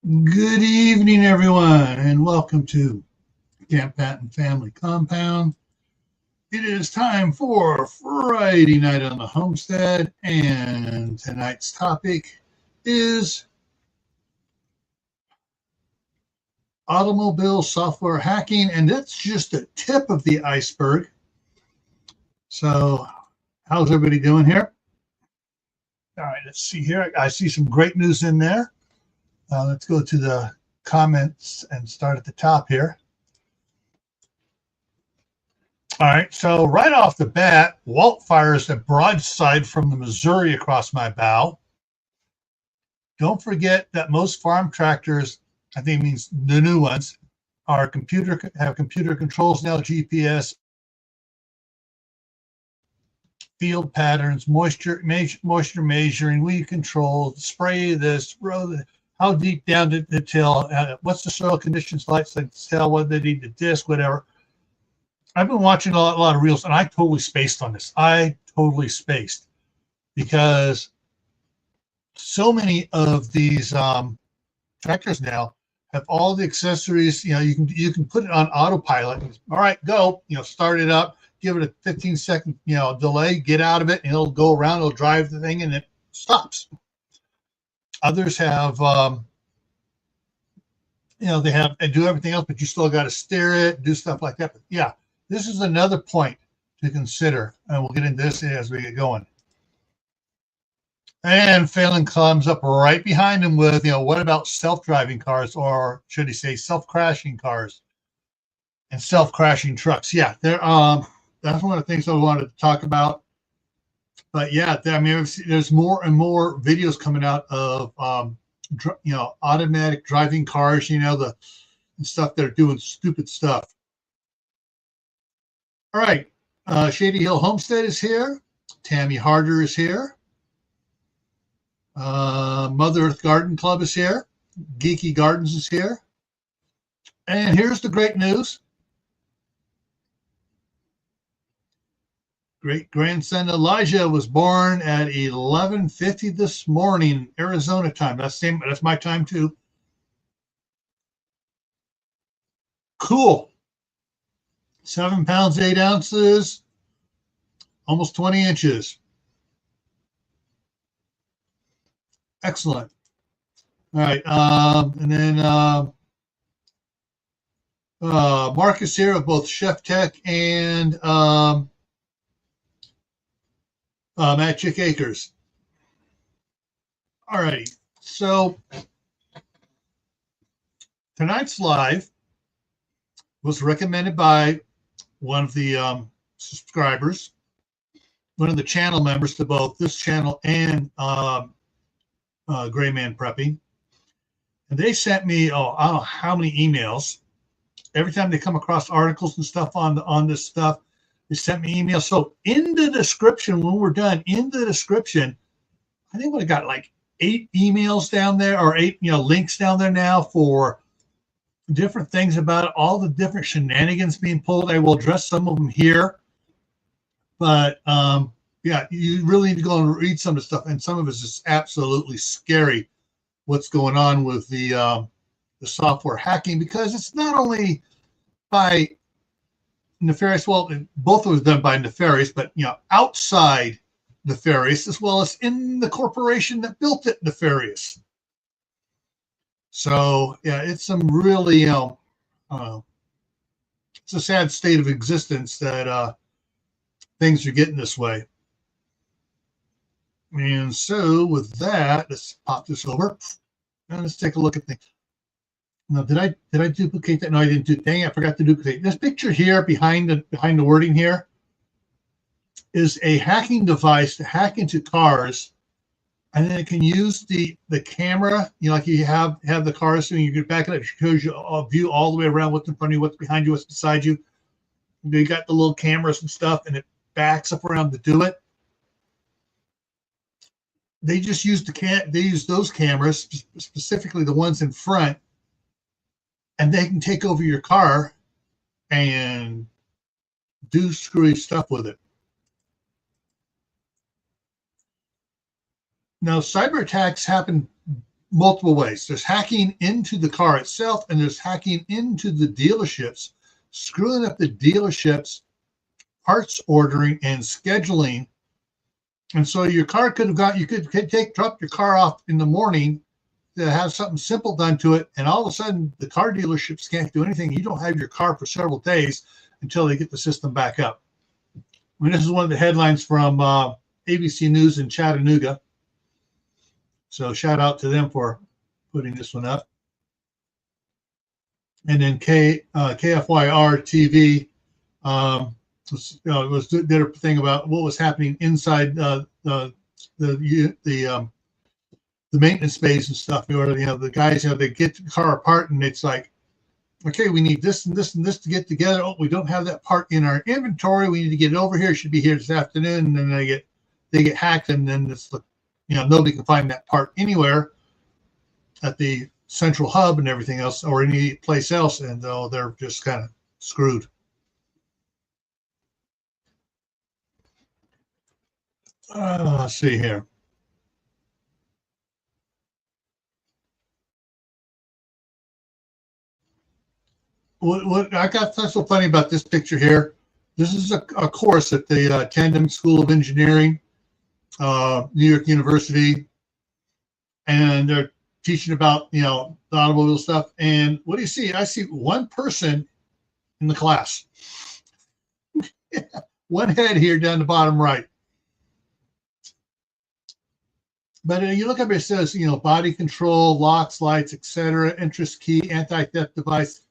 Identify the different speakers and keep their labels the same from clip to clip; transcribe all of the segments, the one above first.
Speaker 1: Good evening, everyone, and welcome to Camppatton Family Compound. It is time for Friday night on the Homestead, and tonight's topic is automobile software hacking, and that's just the tip of the iceberg. So, how's everybody doing here? All right, let's see here. I see some great news in there. Let's go to the comments and start at the top here. All right, so right off the bat, Walt fires a broadside from the Missouri across my bow. Don't forget that most farm tractors, I think it means the new ones, have computer controls now, GPS, field patterns, moisture measuring, weed control, spray this, how deep down to till, what's the soil conditions like, so tell what they need to disc, whatever. I've been watching a lot of reels, and I totally spaced on this. I totally spaced because so many of these tractors now have all the accessories. You know, you can put it on autopilot. All right, go. You know, start it up. Give it a 15-second delay. Get out of it, and it'll go around. It'll drive the thing, and it stops. Others have, they have and do everything else, but you still got to steer it, do stuff like that. But yeah, this is another point to consider, and we'll get into this as we get going. And Phelan comes up right behind him with, what about self-driving cars, or should he say self-crashing cars and self-crashing trucks? Yeah, that's one of the things I wanted to talk about. But yeah, there's more and more videos coming out of, automatic driving cars, the stuff that are doing stupid stuff. All right, Shady Hill Homestead is here. Tammy Harder is here. Mother Earth Garden Club is here. Geeky Gardens is here. And here's the great news. Great grandson Elijah was born at 11:50 this morning, Arizona time. That's my time too. Cool. 7 pounds, 8 ounces, almost 20 inches. Excellent. All right. And then Marcus here of both Chef Tech and Magic Acres. All righty. So tonight's live was recommended by one of the subscribers, one of the channel members to both this channel and Gray Man Prepping. And they sent me, I don't know how many emails. Every time they come across articles and stuff on this stuff, they sent me emails. So in the description, when we're done, in the description, I think we got like 8 emails down there, or 8 links down there now for different things about it, all the different shenanigans being pulled. I will address some of them here, but yeah, you really need to go and read some of the stuff, and some of it's just absolutely scary what's going on with the software hacking, because it's not only by nefarious, well, both of them done by nefarious, but outside nefarious, as well as in the corporation that built it nefarious. So yeah, it's some really it's a sad state of existence that things are getting this way. And so with that, let's pop this over and let's take a look at things. Now, did I duplicate that? No, I didn't do. Dang, I forgot to duplicate. This picture here behind the wording here is a hacking device to hack into cars, and then it can use the camera. Like you have the car, so you can back it up. It shows you a view all the way around, what's in front of you, what's behind you, what's beside you. You got the little cameras and stuff, and it backs up around to do it. They just use they use those cameras, specifically the ones in front, and they can take over your car and do screwy stuff with it. Now, cyber attacks happen multiple ways. There's hacking into the car itself, and there's hacking into the dealerships, screwing up the dealerships, parts ordering and scheduling. And so your car could have got, you could drop your car off in the morning to have something simple done to it, and all of a sudden the car dealerships can't do anything. You don't have your car for several days until they get the system back up. I mean, this is one of the headlines from ABC News in Chattanooga. So shout out to them for putting this one up. And then KFYR TV did a thing about what was happening inside the maintenance space and stuff. The guys, they get the car apart, and it's like, okay, we need this and this and this to get together. Oh, we don't have that part in our inventory. We need to get it over here. It should be here this afternoon. And then they get hacked, and then it's nobody can find that part anywhere at the central hub and everything else, or any place else, and they're just kind of screwed. Let's see here. What I got that's so funny about this picture here. This is a course at the Tandem School of Engineering, New York University, and they're teaching about the automobile stuff. And what do you see? I see one person in the class. One head here down the bottom right. But you look up, it says, body control, locks, lights, etc., interest key, anti-theft device,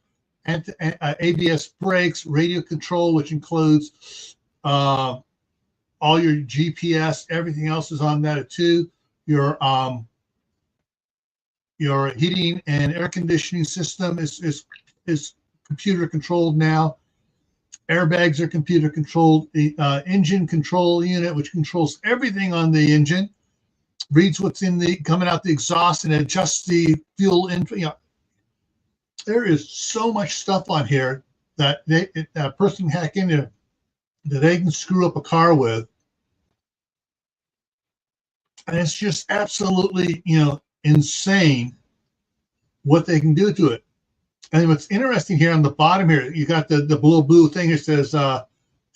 Speaker 1: ABS brakes, radio control, which includes all your GPS. Everything else is on that too. Your heating and air conditioning system is computer controlled now. Airbags are computer controlled. The engine control unit, which controls everything on the engine, reads what's coming out the exhaust and adjusts the fuel in. There is so much stuff on here that a person can hack into that they can screw up a car with, and it's just absolutely insane what they can do to it. And what's interesting here on the bottom here, you got the blue thing. It says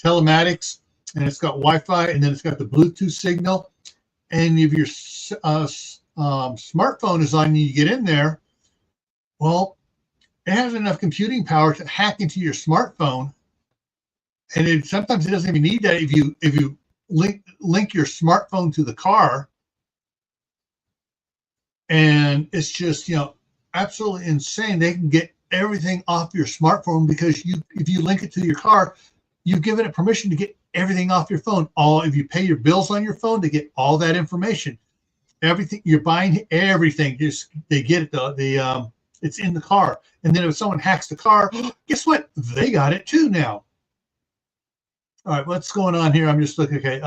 Speaker 1: telematics, and it's got Wi-Fi, and then it's got the Bluetooth signal. And if your smartphone is on, you get in there. Well, it has enough computing power to hack into your smartphone, and sometimes it doesn't even need that. If you link your smartphone to the car, and it's just absolutely insane. They can get everything off your smartphone because if you link it to your car, you've given it permission to get everything off your phone. If you pay your bills on your phone, they get all that information. Everything you're buying, everything, they get it. It's in the car. And then if someone hacks the car, guess what? They got it too now. All right, what's going on here? I'm just looking. Okay.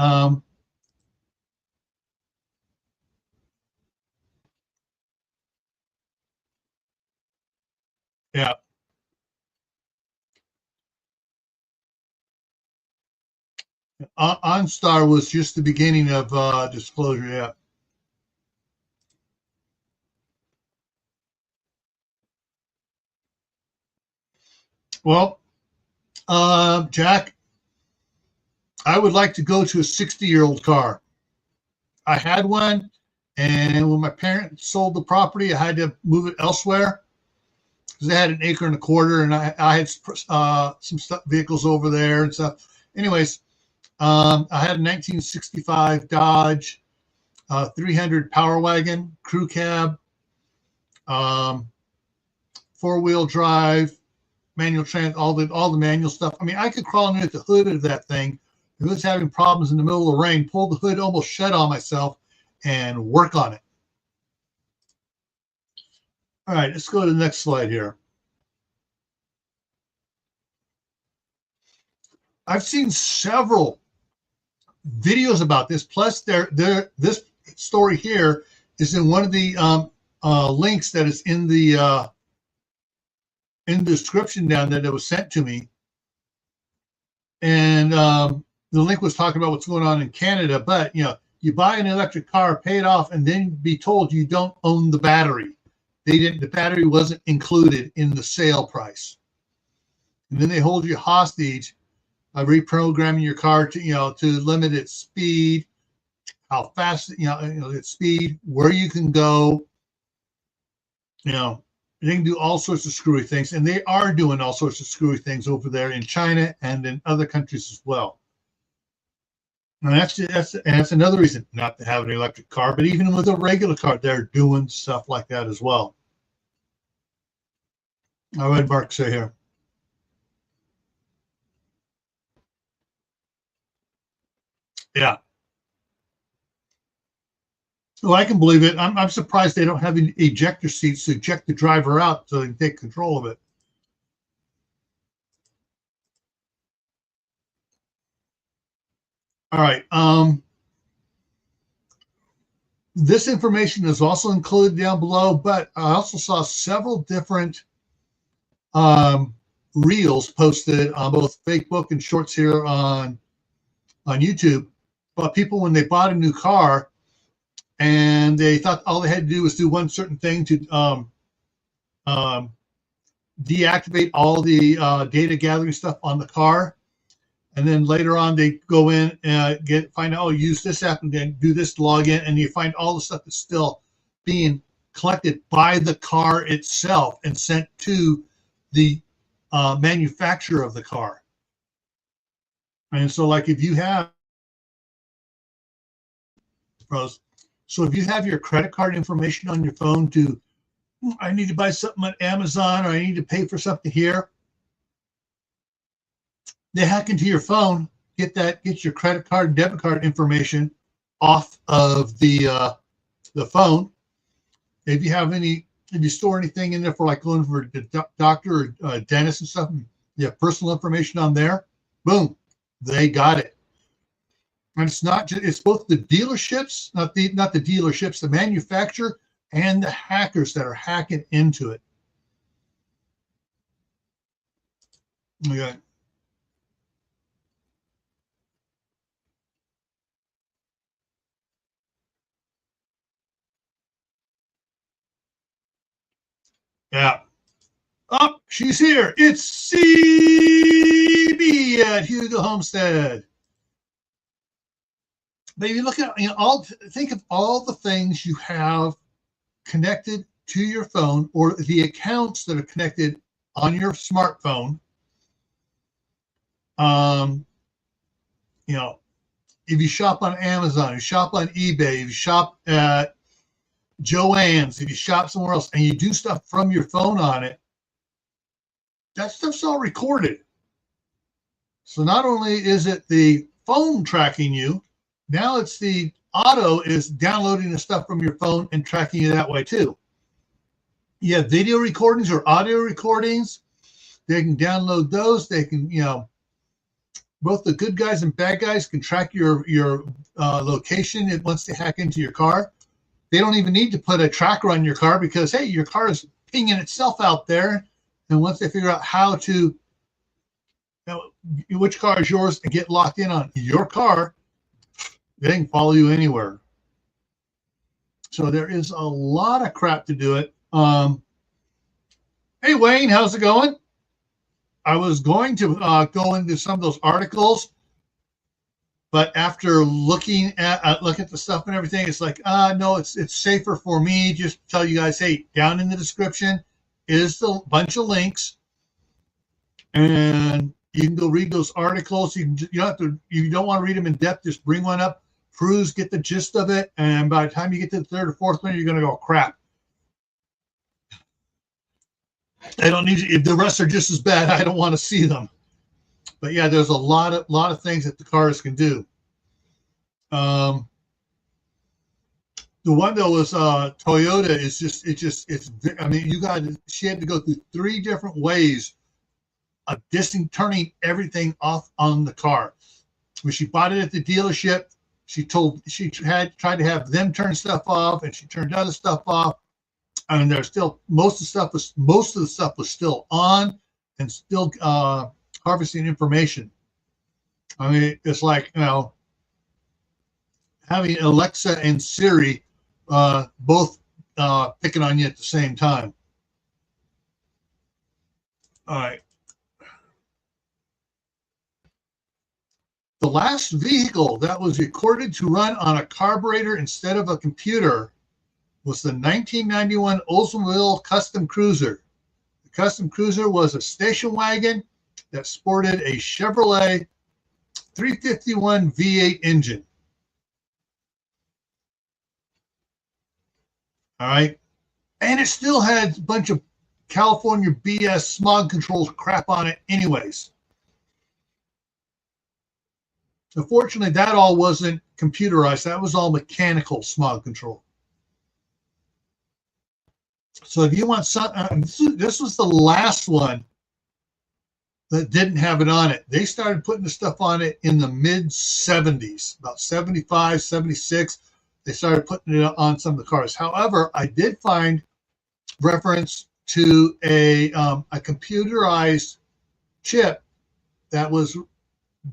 Speaker 1: Yeah. OnStar was just the beginning of disclosure. Yeah. Well, Jack, I would like to go to a 60-year-old car. I had one, and when my parents sold the property, I had to move it elsewhere because they had an acre and a quarter, and I had some vehicles over there and stuff. Anyways, I had a 1965 Dodge 300 Power Wagon, crew cab, four-wheel drive, manual all the manual stuff. I mean, I could crawl underneath the hood of that thing. If it was having problems in the middle of the rain, pull the hood almost shut on myself and work on it. All right, let's go to the next slide here. I've seen several videos about this. Plus, this story here is in one of the links that is in the description down there that was sent to me. And the link was talking about what's going on in Canada, but you you buy an electric car, pay it off, and then be told you don't own the battery. The battery wasn't included in the sale price. And then they hold you hostage by reprogramming your car to limit its speed, how fast, its speed, where you can go. They can do all sorts of screwy things, and they are doing all sorts of screwy things over there in China and in other countries as well. And that's another reason not to have an electric car, but even with a regular car, they're doing stuff like that as well. All right, Mark, say here. Yeah. So I can believe it. I'm surprised they don't have ejector seats to eject the driver out so they can take control of it. All right. This information is also included down below, but I also saw several different reels posted on both Facebook and shorts here on YouTube about people when they bought a new car and they thought all they had to do was do one certain thing to deactivate all the data gathering stuff on the car. And then later on, they go in and find out, use this app and then do this login, and you find all the stuff that's still being collected by the car itself and sent to the manufacturer of the car. And so, like, if you have if you have your credit card information on your phone I need to buy something on Amazon or I need to pay for something here, they hack into your phone, get your credit card and debit card information off of the phone. If you store anything in there for like going for a doctor or dentist and stuff, you have personal information on there, boom, they got it. And it's both the dealerships, not the dealerships, the manufacturer and the hackers that are hacking into it. Okay. Yeah. Oh, she's here. It's CB at Hugo Homestead. But if you look at think of all the things you have connected to your phone or the accounts that are connected on your smartphone. If you shop on Amazon, you shop on eBay, if you shop at Joann's, if you shop somewhere else and you do stuff from your phone on it, that stuff's all recorded. So not only is it the phone tracking you, now it's the auto is downloading the stuff from your phone and tracking you that way too. You have video recordings or audio recordings. They can download those. They can, both the good guys and bad guys can track your location once they hack into your car. They don't even need to put a tracker on your car because, hey, your car is pinging itself out there. And once they figure out how to, which car is yours and get locked in on your car, they can follow you anywhere. So there is a lot of crap to do it. Hey, Wayne, how's it going? I was going to go into some of those articles, but after looking at the stuff and everything, it's like, no, it's safer for me just to tell you guys, hey, down in the description is the bunch of links, and you can go read those articles. You don't want to read them in depth, just bring one up, peruse, get the gist of it, and by the time you get to the third or fourth one, you're going to go, crap. I don't need to, if the rest are just as bad, I don't want to see them. But yeah, there's a lot of things that the cars can do. The one though was Toyota is she had to go through 3 different ways of turning everything off on the car. When she bought it at the dealership, she had tried to have them turn stuff off, and she turned other stuff off. And there's still most of the stuff was still on and still harvesting information. I mean, it's like, having Alexa and Siri both picking on you at the same time. All right. The last vehicle that was recorded to run on a carburetor instead of a computer was the 1991 Oldsmobile Custom Cruiser. The Custom Cruiser was a station wagon that sported a Chevrolet 351 V8 engine. All right. And it still had a bunch of California BS smog controls crap on it anyways. Unfortunately, that all wasn't computerized. That was all mechanical smog control. So if you want some, this was the last one that didn't have it on it. They started putting the stuff on it in the mid 70s, about 75, 76. They started putting it on some of the cars. However, I did find reference to a computerized chip that was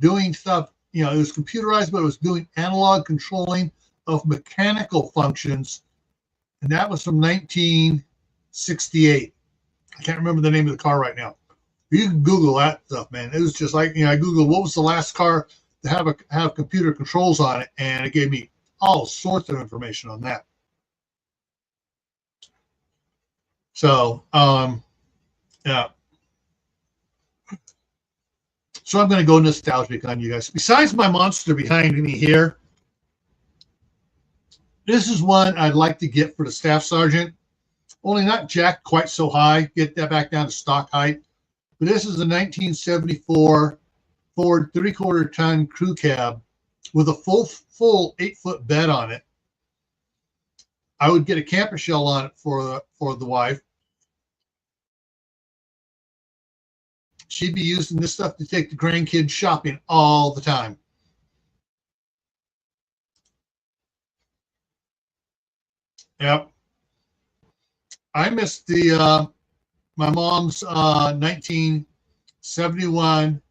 Speaker 1: doing stuff. You know, it was computerized, but it was doing analog controlling of mechanical functions. And that was from 1968. I can't remember the name of the car right now. You can Google that stuff, man. It was just like, you know, I Googled what was the last car to have computer controls on it, and it gave me all sorts of information on that. So, yeah. So I'm going to go nostalgic on you guys. Besides my monster behind me here, this is one I'd like to get for the staff sergeant. Only not jacked quite so high. Get that back down to stock height. But this is a 1974 Ford 3/4 ton crew cab with a full 8-foot bed on it. I would get a camper shell on it for the wife. She'd be using this stuff to take the grandkids shopping all the time. Yep. I missed the my mom's 1971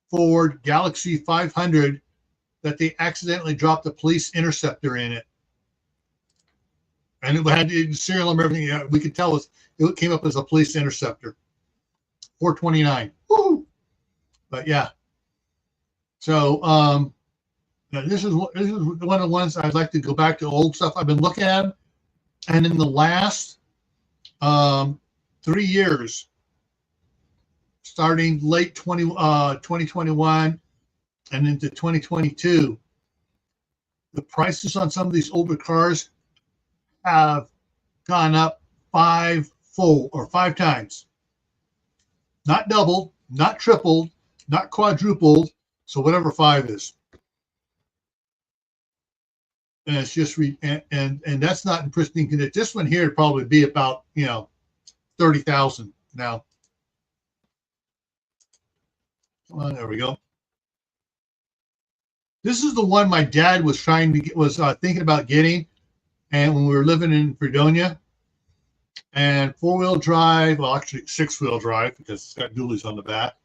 Speaker 1: Ford Galaxy 500 that they accidentally dropped a police interceptor in it. And it had the serial number, everything. We could tell it came up as a police interceptor. 429. Woo! But yeah. So this is one of the ones I'd like to go back to old stuff I've been looking at. And in the last 3 years, starting late 2021 and into 2022, the prices on some of these older cars have gone up 5 times. Not doubled, not tripled, not quadrupled. So whatever 5 is. And it's just and that's not in pristine condition. This one here would probably be about 30,000 now. Well, there we go. This is the one my dad was thinking about getting, and when we were living in Fredonia, and 4-wheel drive, well, actually 6-wheel drive because it's got dualies on the back,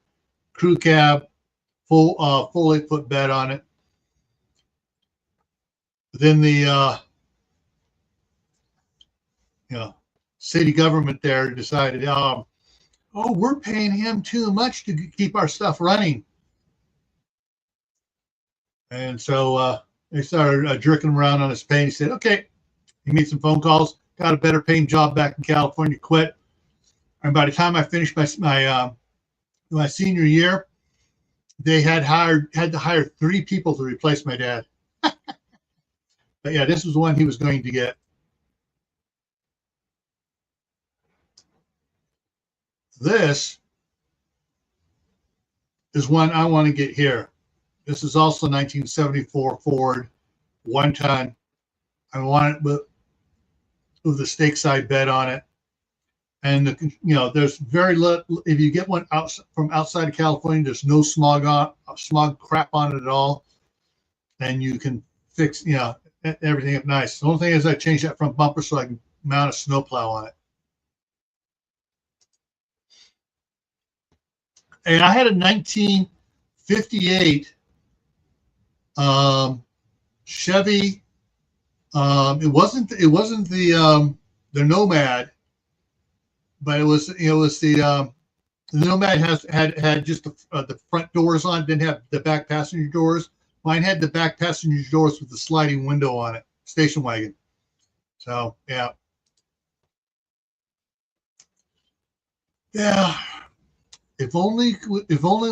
Speaker 1: crew cab, full 8-foot bed on it. Then the city government there decided, we're paying him too much to keep our stuff running. And so they started jerking him around on his pay. He said, okay. He made some phone calls, got a better paying job back in California, quit. And by the time I finished my senior year, they had to hire 3 people to replace my dad. But yeah, this was the one he was going to get. This is one I want to get here. This is also 1974 Ford, 1-ton. I want it with the stake side bed on it. And there's very little. If you get one from outside of California, there's no smog crap on it at all, and you can fix everything up nice. The only thing is I changed that front bumper so I can mount a snowplow on it. And I had a 1958 Chevy It wasn't the Nomad, but it was the Nomad had just the front doors on, didn't have the back passenger doors. Mine had the back passenger doors with the sliding window on it, station wagon. So yeah. Yeah. If only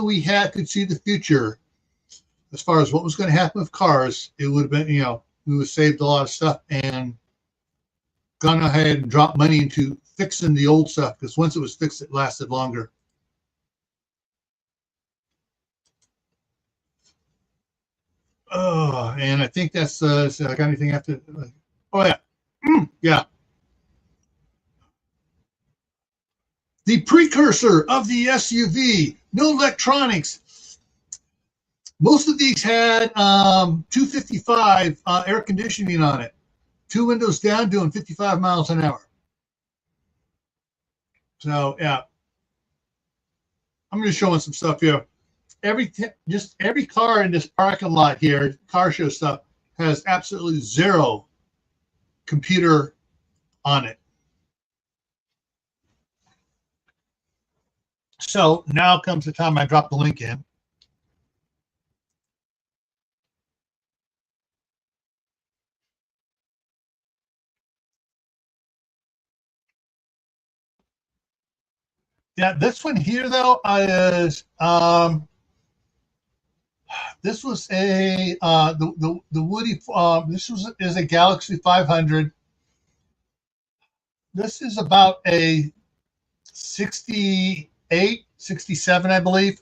Speaker 1: we could see the future as far as what was going to happen with cars, it would have been, we would have saved a lot of stuff and gone ahead and dropped money into fixing the old stuff, because once it was fixed, it lasted longer. Oh, and I think that's so I got anything after? Oh yeah, yeah. The precursor of the SUV, no electronics. Most of these had 255 air conditioning on it, 2 windows down, doing 55 miles an hour. So yeah, I'm going to show some stuff here. Every car in this parking lot here, car show stuff, has absolutely zero computer on it. So now comes the time I drop the link in. Yeah, this one here though is this was a the Woody. This is a Galaxy 500. This is about a 68, 67, I believe.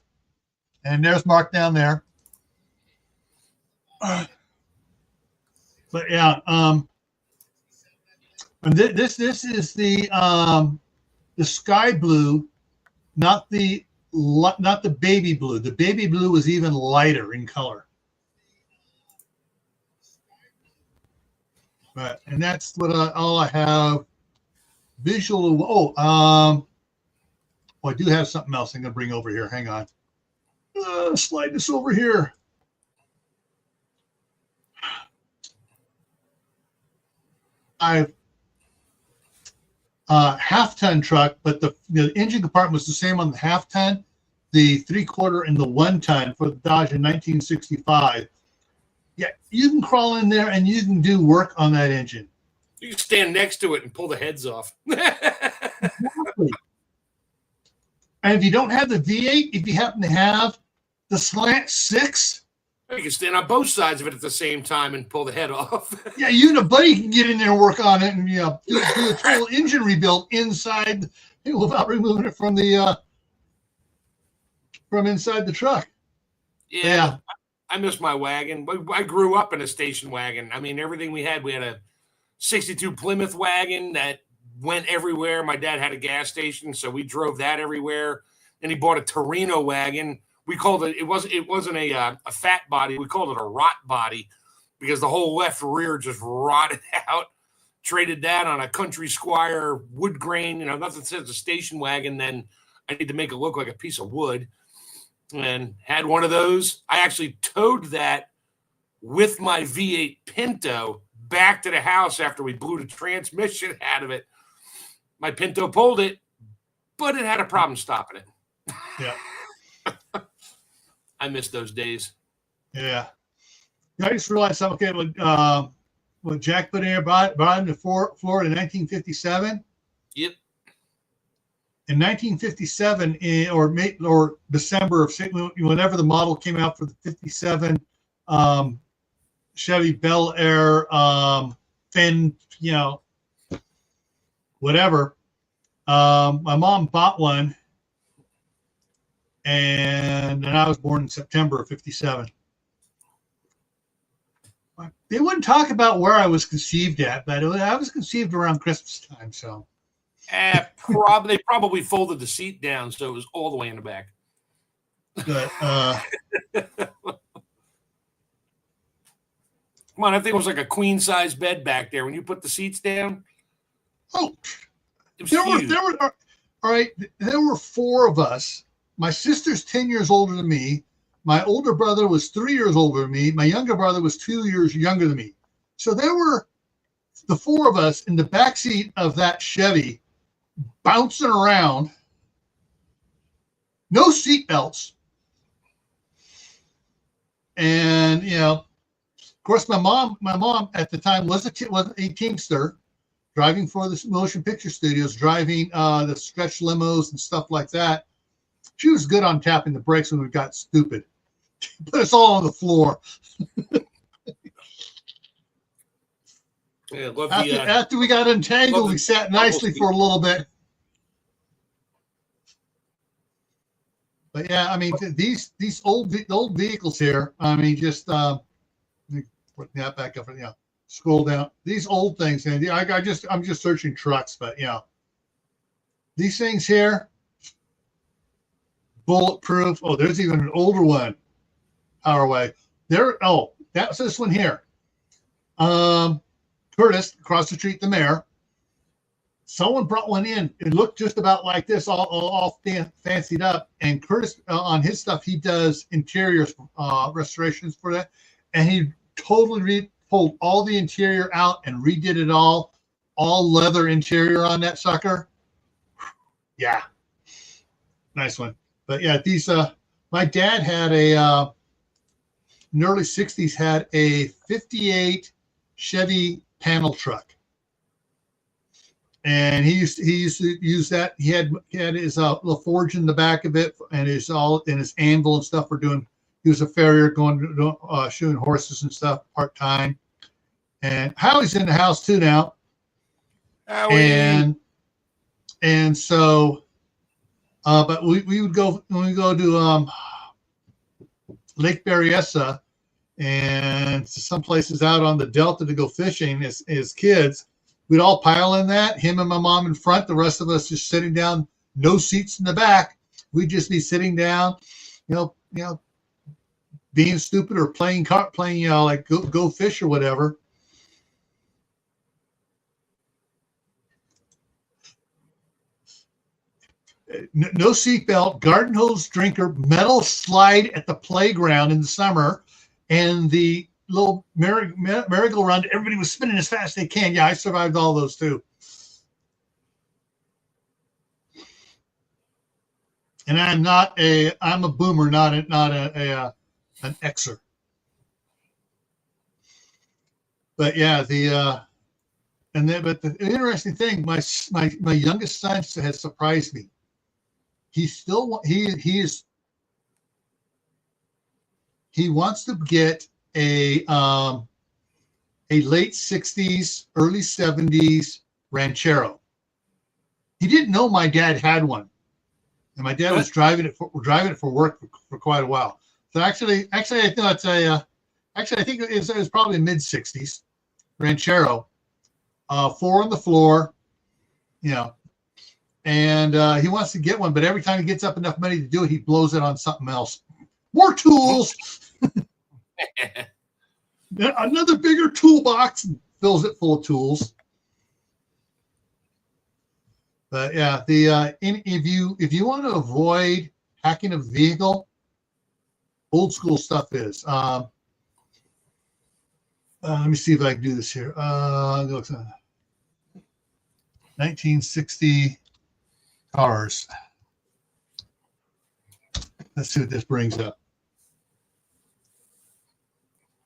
Speaker 1: And there's Mark down there. But yeah, and this is the sky blue, not the baby blue. The baby blue was even lighter in color. But and that's what all I have visual. Oh, I do have something else I'm going to bring over here. Hang on. Slide this over here. I've half-ton truck, but the engine compartment was the same on the half-ton, the 3/4, and the 1-ton for the Dodge in 1965. Yeah, you can crawl in there and you can do work on that engine.
Speaker 2: You can stand next to it and pull the heads off.
Speaker 1: Exactly. And if you don't have the V8, if you happen to have the slant 6,
Speaker 2: you can stand on both sides of it at the same time and pull the head off.
Speaker 1: Yeah, you and a buddy can get in there and work on it, and do a total engine rebuild inside without removing it from the from inside the truck.
Speaker 2: Yeah. I miss my wagon. I grew up in a station wagon. I mean, everything we had a 62 Plymouth wagon that went everywhere. My dad had a gas station, so we drove that everywhere. And he bought a Torino wagon. We called it. It wasn't a fat body. We called it a rot body because the whole left rear just rotted out. Traded that on a Country Squire wood grain. Nothing says a station wagon. Then I need to make it look like a piece of wood. And had one of those. I actually towed that with my V8 Pinto back to the house after we blew the transmission out of it. My Pinto pulled it, but it had a problem stopping it.
Speaker 1: Yeah.
Speaker 2: I miss those days.
Speaker 1: Yeah. I just realized something. Okay, when Jack put in here, brought him to Florida in 1957.
Speaker 2: Yep.
Speaker 1: In 1957, or December of whenever the model came out for the 57 Chevy Bel Air Finn, whatever. My mom bought one, and I was born in September of 57. They wouldn't talk about where I was conceived at, but I was conceived around Christmas time, so.
Speaker 2: They probably folded the seat down so it was all the way in the back.
Speaker 1: But,
Speaker 2: come on, I think it was like a queen size bed back there when you put the seats down.
Speaker 1: Oh, there were 4 of us. My sister's 10 years older than me. My older brother was 3 years older than me. My younger brother was 2 years younger than me. So there were the four of us in the backseat of that Chevy, bouncing around, no seatbelts. And, of course, my mom at the time was a teamster, driving for the motion picture studios, driving the stretch limos and stuff like that. She was good on tapping the brakes when we got stupid. Put us all on the floor.
Speaker 2: Yeah,
Speaker 1: after we got entangled, we sat nicely for a little bit. But yeah, I mean, these old vehicles here. I mean, just let me put that back up. And scroll down. These old things, and I'm just searching trucks, but these things here, bulletproof. Oh, there's even an older one. Powerway. That's this one here. Curtis, across the street, the mayor. Someone brought one in. It looked just about like this, all fancied up. And Curtis, on his stuff, he does interior restorations for that. And he totally pulled all the interior out and redid it all leather interior on that sucker. Yeah, nice one. But yeah, these. My dad had in the early '60s had a '58 Chevy panel truck. And he used to use that. He had his little forge in the back of it, and his anvil and stuff for doing. He was a farrier going shooting horses and stuff part time. And Howie's in the house too now. Howie. And so, but we would go when we go to Lake Berryessa and some places out on the Delta to go fishing as kids. We'd all pile in that, him and my mom in front, the rest of us just sitting down, no seats in the back. We'd just be sitting down, being stupid or playing like go fish or whatever. No seatbelt, garden hose drinker, metal slide at the playground in the summer, and the little merry-go-round. Everybody was spinning as fast as they can. Yeah, I survived all those too. And I'm a boomer, not an Xer. But yeah, but the interesting thing, my youngest son has surprised me. He wants to get a late '60s, early '70s Ranchero. He didn't know my dad had one, and my dad was driving it for work for quite a while. So actually, I think it's I think it was probably mid '60s Ranchero, 4 on the floor, and he wants to get one, but every time he gets up enough money to do it, he blows it on something else. More tools. Another bigger toolbox, and fills it full of tools. But yeah, if you want to avoid hacking a vehicle, old school stuff is. Let me see if I can do this here. 1960 cars. Let's see what this brings up.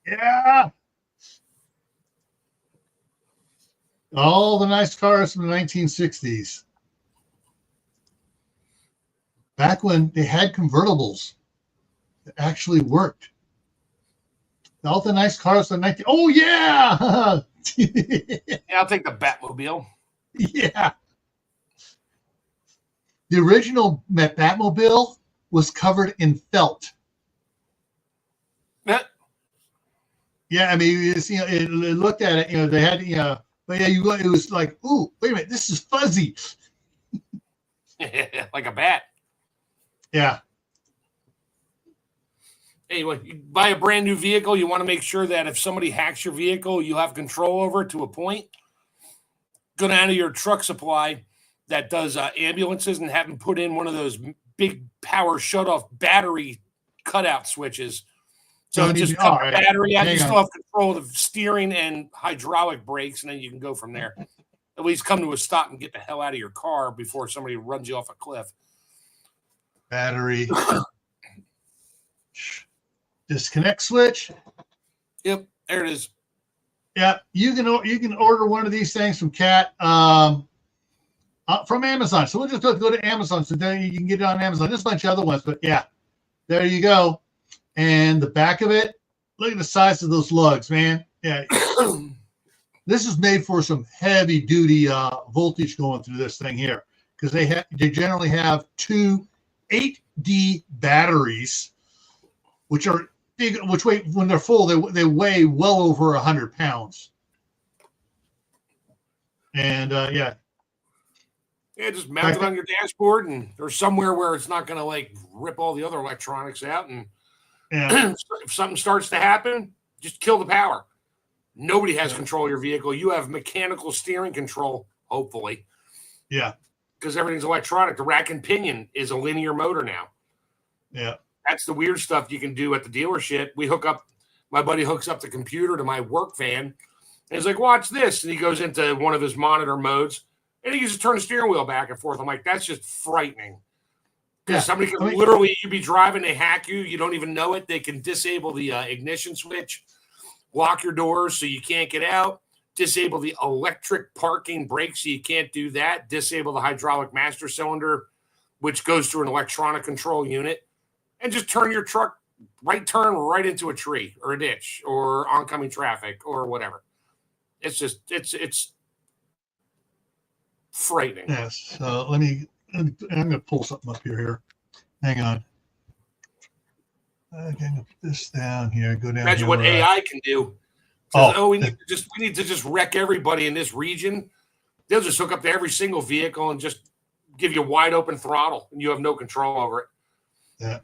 Speaker 1: Yeah. All the nice cars from the 1960s. Back when they had convertibles that actually worked. All the nice cars from the 19... Oh, yeah!
Speaker 2: Yeah, I'll take the Batmobile.
Speaker 1: Yeah. The original Batmobile was covered in felt. Yeah, I mean, it's, it looked at it, they had, but yeah, it was like, ooh, wait a minute, this is fuzzy.
Speaker 2: Like a bat.
Speaker 1: Yeah.
Speaker 2: Hey, when you buy a brand new vehicle, you want to make sure that if somebody hacks your vehicle, you have control over it to a point. Go down to your truck supply that does ambulances and have them put in one of those big power shut-off battery cutout switches So just cut the battery out. You still have control of steering and hydraulic brakes, and then you can go from there. At least come to a stop and get the hell out of your car before somebody runs you off a cliff.
Speaker 1: Battery. Disconnect switch.
Speaker 2: Yep, there it is.
Speaker 1: Yeah, you can order one of these things from Cat from Amazon. So we'll just go to Amazon. So then you can get it on Amazon. There's a bunch of other ones, but yeah, there you go. And the back of it, look at the size of those lugs, man. Yeah. This is made for some heavy duty voltage going through this thing here, because they generally have two 8D batteries, which are big, which weigh, when they're full, they weigh well over 100 pounds. And yeah,
Speaker 2: just mount it on your dashboard and or somewhere where it's not going to like rip all the other electronics out. And if something starts to happen, just kill the power. Nobody has control of your vehicle. You have mechanical steering control, hopefully.
Speaker 1: Yeah.
Speaker 2: Because everything's electronic. The rack and pinion is a linear motor now.
Speaker 1: Yeah.
Speaker 2: That's the weird stuff you can do at the dealership. My buddy hooks up the computer to my work van. And he's like, watch this. And he goes into one of his monitor modes. And he can just turn the steering wheel back and forth. I'm like, that's just frightening. Because somebody can literally, you be driving, they hack you. You don't even know it. They can disable the ignition switch. Lock your doors so you can't get out, disable the electric parking brake so you can't do that, disable the hydraulic master cylinder, which goes through an electronic control unit, and just turn your truck right into a tree or a ditch or oncoming traffic or whatever. It's frightening.
Speaker 1: Yes. I'm going to pull something up here. Hang on. I'm going to put this down here. Go down.
Speaker 2: Imagine what AI can do. Says, we need to just wreck everybody in this region. They'll just hook up to every single vehicle and just give you wide open throttle, and you have no control over it.
Speaker 1: Yeah.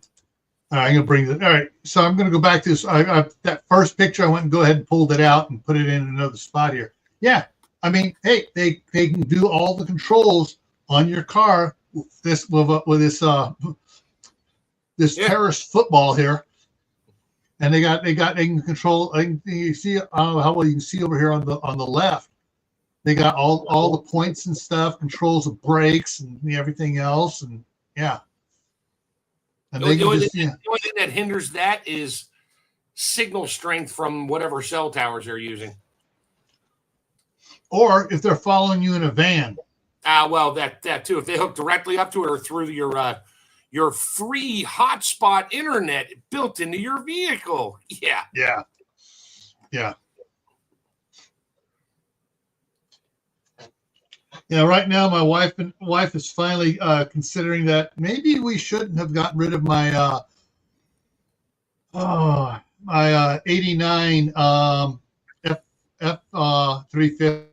Speaker 1: All right, I'm going to bring this. All right, so I'm going to go back to this. That first picture, I went and go ahead and pulled it out and put it in another spot here. Yeah, I mean, hey, they can do all the controls on your car with this terrorist football here, and they can control. You see, I don't know how well you can see over here on the left. They got all the points and stuff, controls of brakes and everything else, and yeah. And
Speaker 2: the only thing that hinders that is signal strength from whatever cell towers they're using,
Speaker 1: or if they're following you in a van.
Speaker 2: Well, that too. If they hook directly up to it or through your free hotspot internet built into your vehicle. Yeah.
Speaker 1: Yeah. Yeah. Yeah. Right now, my wife is finally considering that maybe we shouldn't have gotten rid of my my 89 F350.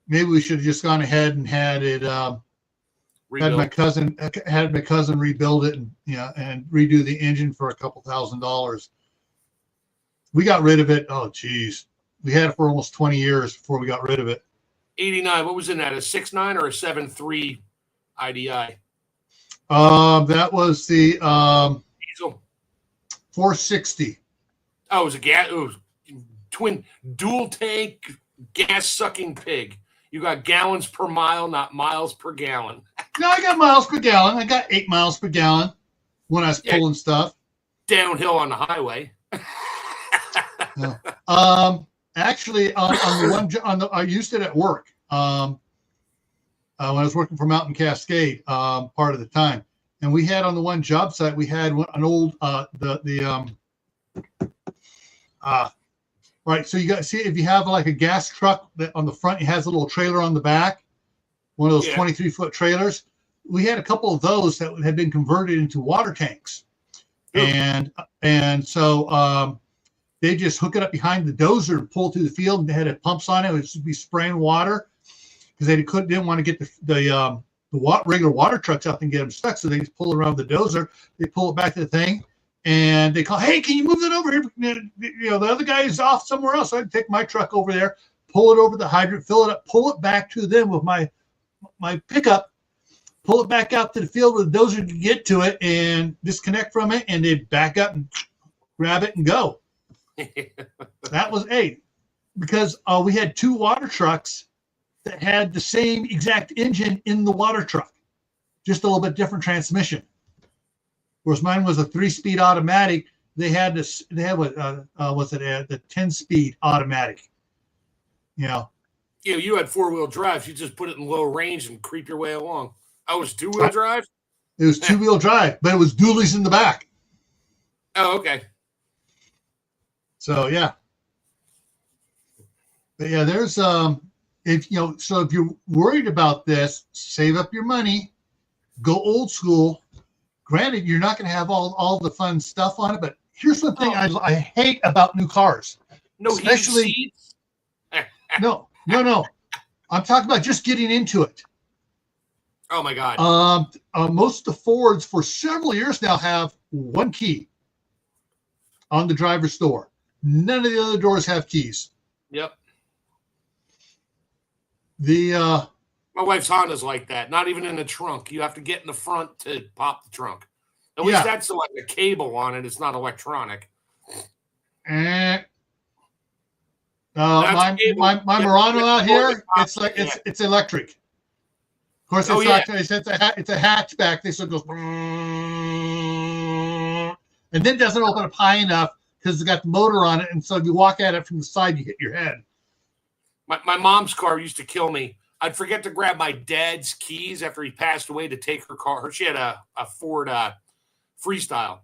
Speaker 1: Maybe we should have just gone ahead and had it. Had my cousin rebuild it and redo the engine for a couple $1,000s. We got rid of it. Oh, geez. We had it for almost 20 years before we got rid of it.
Speaker 2: 89. What was in that? A 6.9 or a 7.3 IDI?
Speaker 1: That was the
Speaker 2: diesel
Speaker 1: 460.
Speaker 2: Oh, it was twin dual tank gas sucking pig. You got gallons per mile, not miles per gallon.
Speaker 1: No, I got miles per gallon. I got 8 miles per gallon when I was pulling stuff
Speaker 2: downhill on the highway.
Speaker 1: No. Actually, I used it at work. When I was working for Mountain Cascade, part of the time, and we had on the one job site we had an old right. So you got see if you have like a gas truck that on the front it has a little trailer on the back, one of those 23-foot trailers. We had a couple of those that had been converted into water tanks, and so they just hook it up behind the dozer and pull through the field, and they had pumps on it. It would just be spraying water because they didn't want to get the regular water trucks out and get them stuck. So they just pull it around the dozer. They pull it back to the thing, and they call, "Hey, can you move that over here?" The other guy is off somewhere else. So I'd take my truck over there, pull it over the hydrant, fill it up, pull it back to them with my pickup, pull it back out to the field with a dozer to get to it and disconnect from it, and they'd back up and grab it and go. That was because we had 2 water trucks that had the same exact engine in the water truck, just a little bit different transmission. Whereas mine was a 3-speed automatic. They had this. They had what was it? The 10-speed automatic. You know.
Speaker 2: Yeah, you had 4-wheel drives. You just put it in low range and creep your way along. Oh, it was 2-wheel drive?
Speaker 1: It was 2-wheel drive, but it was dualies in the back.
Speaker 2: Oh, okay.
Speaker 1: So yeah. But yeah, there's if you're worried about this, save up your money, go old school. Granted, you're not going to have all the fun stuff on it, but here's the thing I hate about new cars.
Speaker 2: No, especially
Speaker 1: no. I'm talking about just getting into it.
Speaker 2: Oh my God.
Speaker 1: Most of the Fords for several years now have 1 key on the driver's door. None of the other doors have keys.
Speaker 2: Yep.
Speaker 1: My
Speaker 2: wife's Honda's like that. Not even in the trunk. You have to get in the front to pop the trunk. At least that's like a cable on it. It's not electronic.
Speaker 1: My Murano out here, it's electric. Of course, it's a hatchback. This one goes, and then doesn't open up high enough because it's got the motor on it, and so if you walk at it from the side, you hit your head.
Speaker 2: My mom's car used to kill me. I'd forget to grab my dad's keys after he passed away to take her car. She had a Ford Freestyle,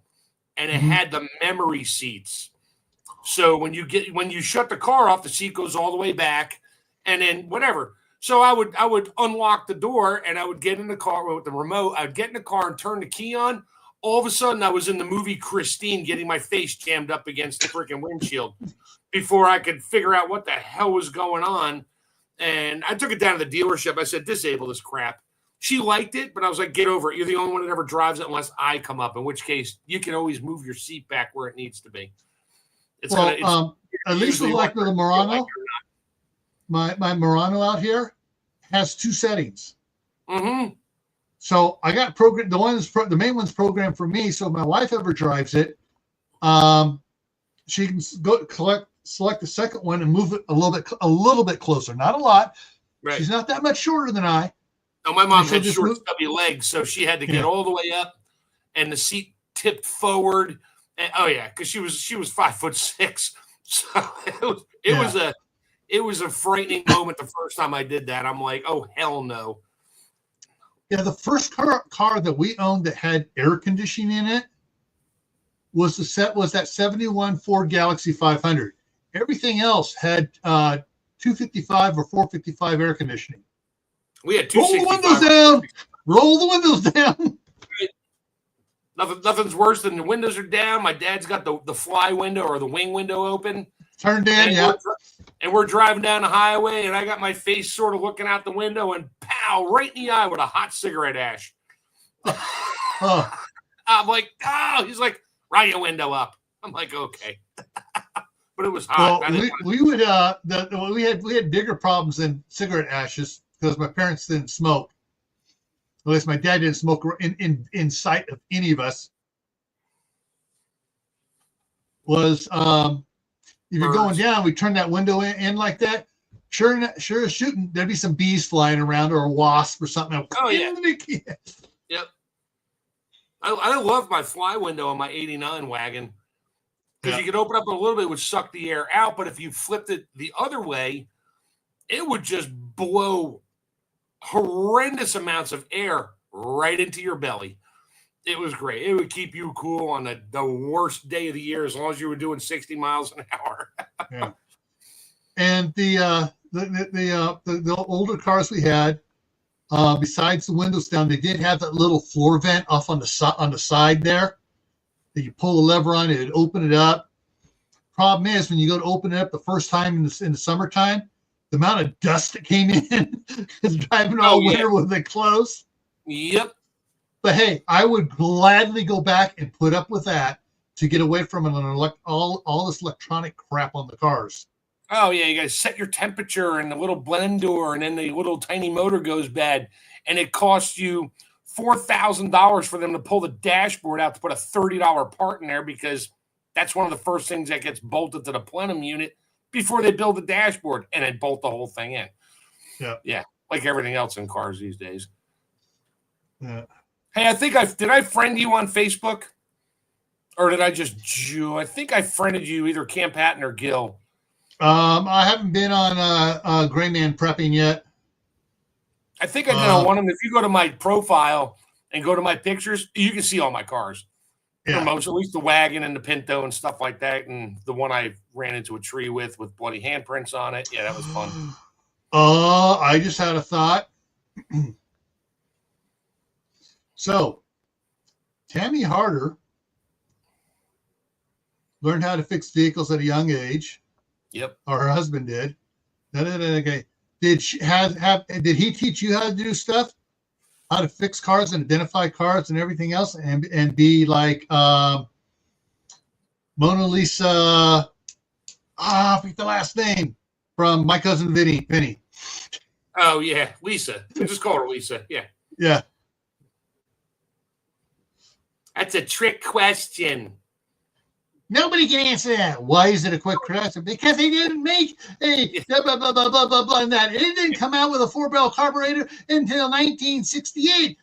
Speaker 2: and it had the memory seats. So when you shut the car off, the seat goes all the way back, and then whatever. So I would unlock the door, and I would get in the car with the remote. I'd get in the car and turn the key on. All of a sudden, I was in the movie Christine, getting my face jammed up against the freaking windshield before I could figure out what the hell was going on. And I took it down to the dealership. I said, disable this crap. She liked it, but I was like, get over it. You're the only one that ever drives it unless I come up, in which case you can always move your seat back where it needs to be.
Speaker 1: At least with the Murano, my Murano out here has 2 settings.
Speaker 2: Mm-hmm.
Speaker 1: So I got programmed. The main one's programmed for me. So if my wife ever drives it, she can select the second one and move it a little bit closer. Not a lot.
Speaker 2: Right.
Speaker 1: She's not that much shorter than I.
Speaker 2: No, my mom had short, stubby legs, so she had to get all the way up, and the seat tipped forward. And, because she was 5'6", so it was a frightening moment the first time I did that. I'm like, oh hell no.
Speaker 1: Yeah, the first car that we owned that had air conditioning in it was that 71 Ford Galaxy 500. Everything else had 255 or 455 air conditioning.
Speaker 2: We had
Speaker 1: 265. Roll the windows down.
Speaker 2: Nothing's worse than the windows are down. My dad's got the fly window or the wing window open.
Speaker 1: Turned in,
Speaker 2: and we're driving down the highway, and I got my face sort of looking out the window, and pow, right in the eye with a hot cigarette ash. I'm like, he's like, right your window up. I'm like, okay. But it was hot.
Speaker 1: Well, we had bigger problems than cigarette ashes because my parents didn't smoke. At least my dad didn't smoke in sight of any of us. Was if you're going down, we turn that window in like that. Sure as shooting, there'd be some bees flying around or a wasp or something.
Speaker 2: Oh yeah. Yep. I love my fly window on my '89 wagon because you could open up a little bit, which sucked the air out. But if you flipped it the other way, it would just blow horrendous amounts of air right into your belly. It was great. It would keep you cool on the worst day of the year as long as you were doing 60 miles an hour.
Speaker 1: Yeah. And the older cars we had, besides the windows down, they did have that little floor vent off on the side there that you pull the lever on, it'd open it up. Problem is, when you go to open it up the first time in the summertime, the amount of dust that came in is driving all winter with it closed.
Speaker 2: Yep.
Speaker 1: But hey, I would gladly go back and put up with that to get away from all this electronic crap on the cars.
Speaker 2: Oh yeah, you got to set your temperature and the little blend door, and then the little tiny motor goes bad, and it costs you $4,000 for them to pull the dashboard out to put a $30 part in there, because that's one of the first things that gets bolted to the plenum unit before they build the dashboard, and then bolt the whole thing in. Yeah, like everything else in cars these days.
Speaker 1: Yeah.
Speaker 2: Hey, did I friend you on Facebook? Or did I think I friended you, either Camppatton or Gil.
Speaker 1: I haven't been on Gray Man Prepping yet.
Speaker 2: I think I did on one of them. If you go to my profile and go to my pictures, you can see all my cars.
Speaker 1: Yeah.
Speaker 2: At least the wagon and the Pinto and stuff like that. And the one I ran into a tree with bloody handprints on it. Yeah, that was fun.
Speaker 1: I just had a thought. So, Tammy Harder learned how to fix vehicles at a young age.
Speaker 2: Yep.
Speaker 1: Or her husband did. Okay. Did he teach you how to do stuff? How to fix cars and identify cars and everything else, and be like Mona Lisa, I forget the last name, from My Cousin Vinny.
Speaker 2: Oh yeah, Lisa. I just call her Lisa. Yeah.
Speaker 1: Yeah.
Speaker 2: That's a trick question.
Speaker 1: Nobody can answer that. Why is it a quick question? Because they didn't make a blah, blah, blah, blah, blah, blah, blah, and that. It didn't come out with a 4-barrel carburetor until 1968.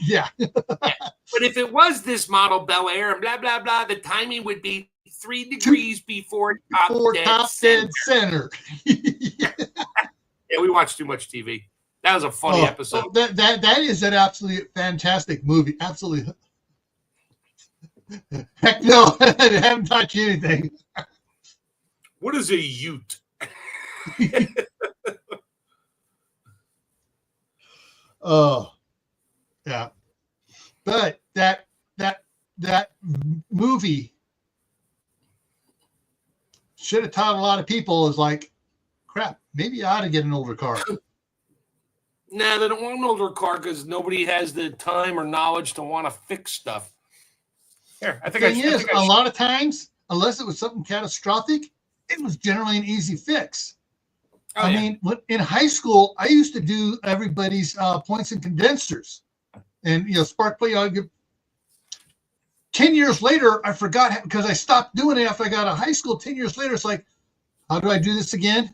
Speaker 1: Yeah.
Speaker 2: But if it was this model Bel Air and blah, blah, blah, the timing would be 3 degrees before top dead center. Yeah, we watched too much TV. That was a funny episode.
Speaker 1: That is an absolutely fantastic movie. Absolutely. Heck no, I haven't taught you anything.
Speaker 2: What is a ute?
Speaker 1: Oh, yeah. But that movie should have taught a lot of people is like, crap, maybe I ought to get an older car.
Speaker 2: Nah, they don't want an older car because nobody has the time or knowledge to want to fix stuff. Here,
Speaker 1: The thing is, a lot of times, unless it was something catastrophic, it was generally an easy fix. I mean, in high school, I used to do everybody's points and condensers, and spark plug. I'd give 10 years later, I forgot because I stopped doing it after I got out of high school. 10 years later, it's like, how do I do this again?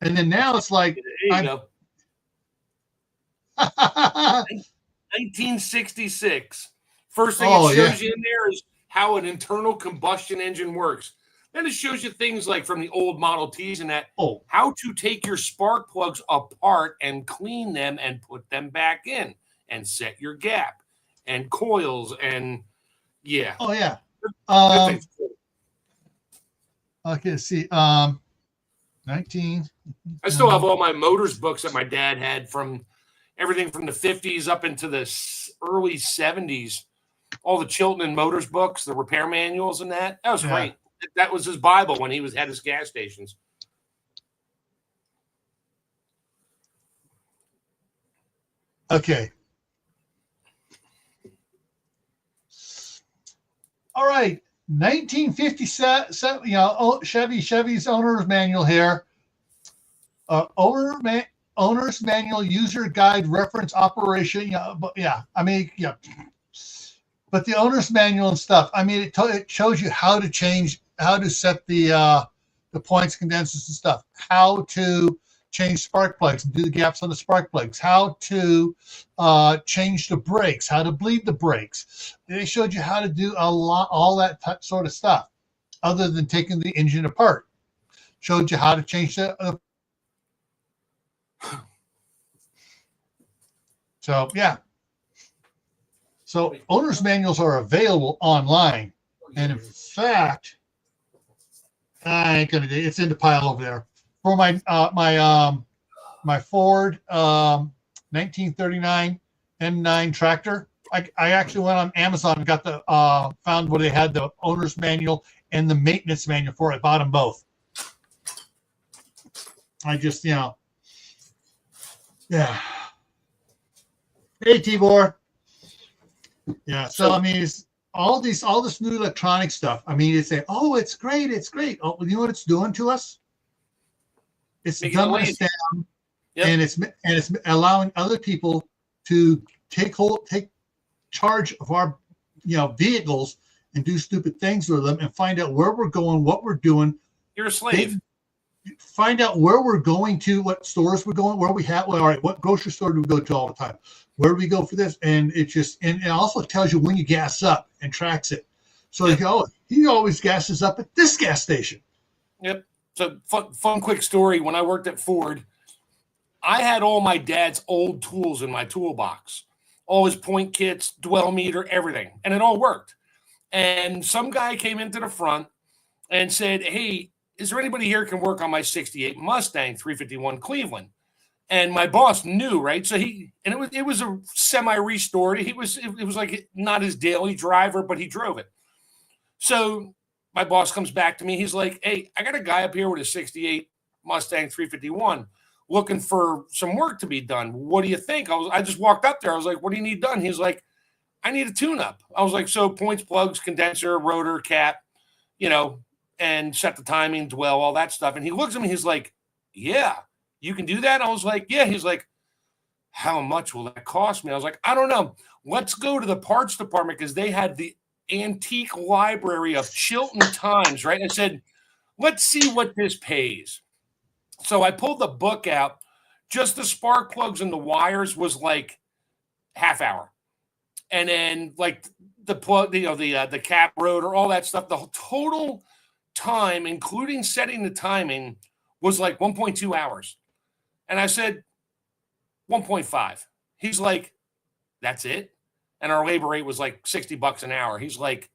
Speaker 1: And then now it's like,
Speaker 2: there you go. 1966. First thing it shows you in there is how an internal combustion engine works. Then it shows you things like from the old Model Ts and that, how to take your spark plugs apart and clean them and put them back in and set your gap and coils and yeah.
Speaker 1: Oh yeah. Okay, see. 19.
Speaker 2: I still have all my motors books that my dad had from everything from the 50s up into the early 70s. All the Chilton and Motors books, the repair manuals and that. That was great. That was his Bible when he had his gas stations.
Speaker 1: Okay. All right. 1957, Chevy's owner's manual here. Owner's manual user guide reference operation. But the owner's manual and stuff. I mean, it shows you how to set the points, condensers and stuff. How to change spark plugs and do the gaps on the spark plugs. How to change the brakes. How to bleed the brakes. They showed you how to do all that sort of stuff, other than taking the engine apart. Showed you how to change the. So yeah. So owner's manuals are available online, and in fact, I ain't gonna do it. It's in the pile over there for my Ford 1939 N9 tractor. I actually went on Amazon and got found where they had the owner's manual and the maintenance manual for it. I bought them both. I just yeah. Hey Tibor. Yeah, so I mean, it's all this new electronic stuff. I mean, they say, "Oh, it's great, it's great." Oh, you know what it's doing to us? It's dumbing us down.
Speaker 2: Yep.
Speaker 1: And it's allowing other people to take charge of our vehicles and do stupid things with them and find out where we're going, what we're doing.
Speaker 2: You're a slave.
Speaker 1: Find out where we're going to, what stores we're going, where we have. Well, all right, what grocery store do we go to all the time? Where do we go for this? And it also tells you when you gas up and tracks it. So you go, he always gasses up at this gas station.
Speaker 2: Yep. So fun quick story. When I worked at Ford, I had all my dad's old tools in my toolbox, all his point kits, dwell meter, everything, and it all worked. And some guy came into the front and said, "Hey, is there anybody here who can work on my 68 Mustang 351 Cleveland?" And my boss knew, right? So it was a semi-restored. It was like not his daily driver, but he drove it. So my boss comes back to me. He's like, "Hey, I got a guy up here with a 68 Mustang 351 looking for some work to be done. What do you think?" I just walked up there. I was like, "What do you need done?" He's like, "I need a tune-up." I was like, "So points, plugs, condenser, rotor, cap, and set the timing, dwell, all that stuff." And he looks at me. He's like, "Yeah, you can do that?" I was like, "Yeah." He's like, "How much will that cost me?" I was like, "I don't know. Let's go to the parts department," because they had the antique library of Chilton Times, right? I said, "Let's see what this pays." So I pulled the book out. Just the spark plugs and the wires was like half hour. And then like the plug, the cap rotor, all that stuff, the total time, including setting the timing, was like 1.2 hours. And I said, 1.5. He's like, "That's it?" And our labor rate was like $60 an hour. He's like,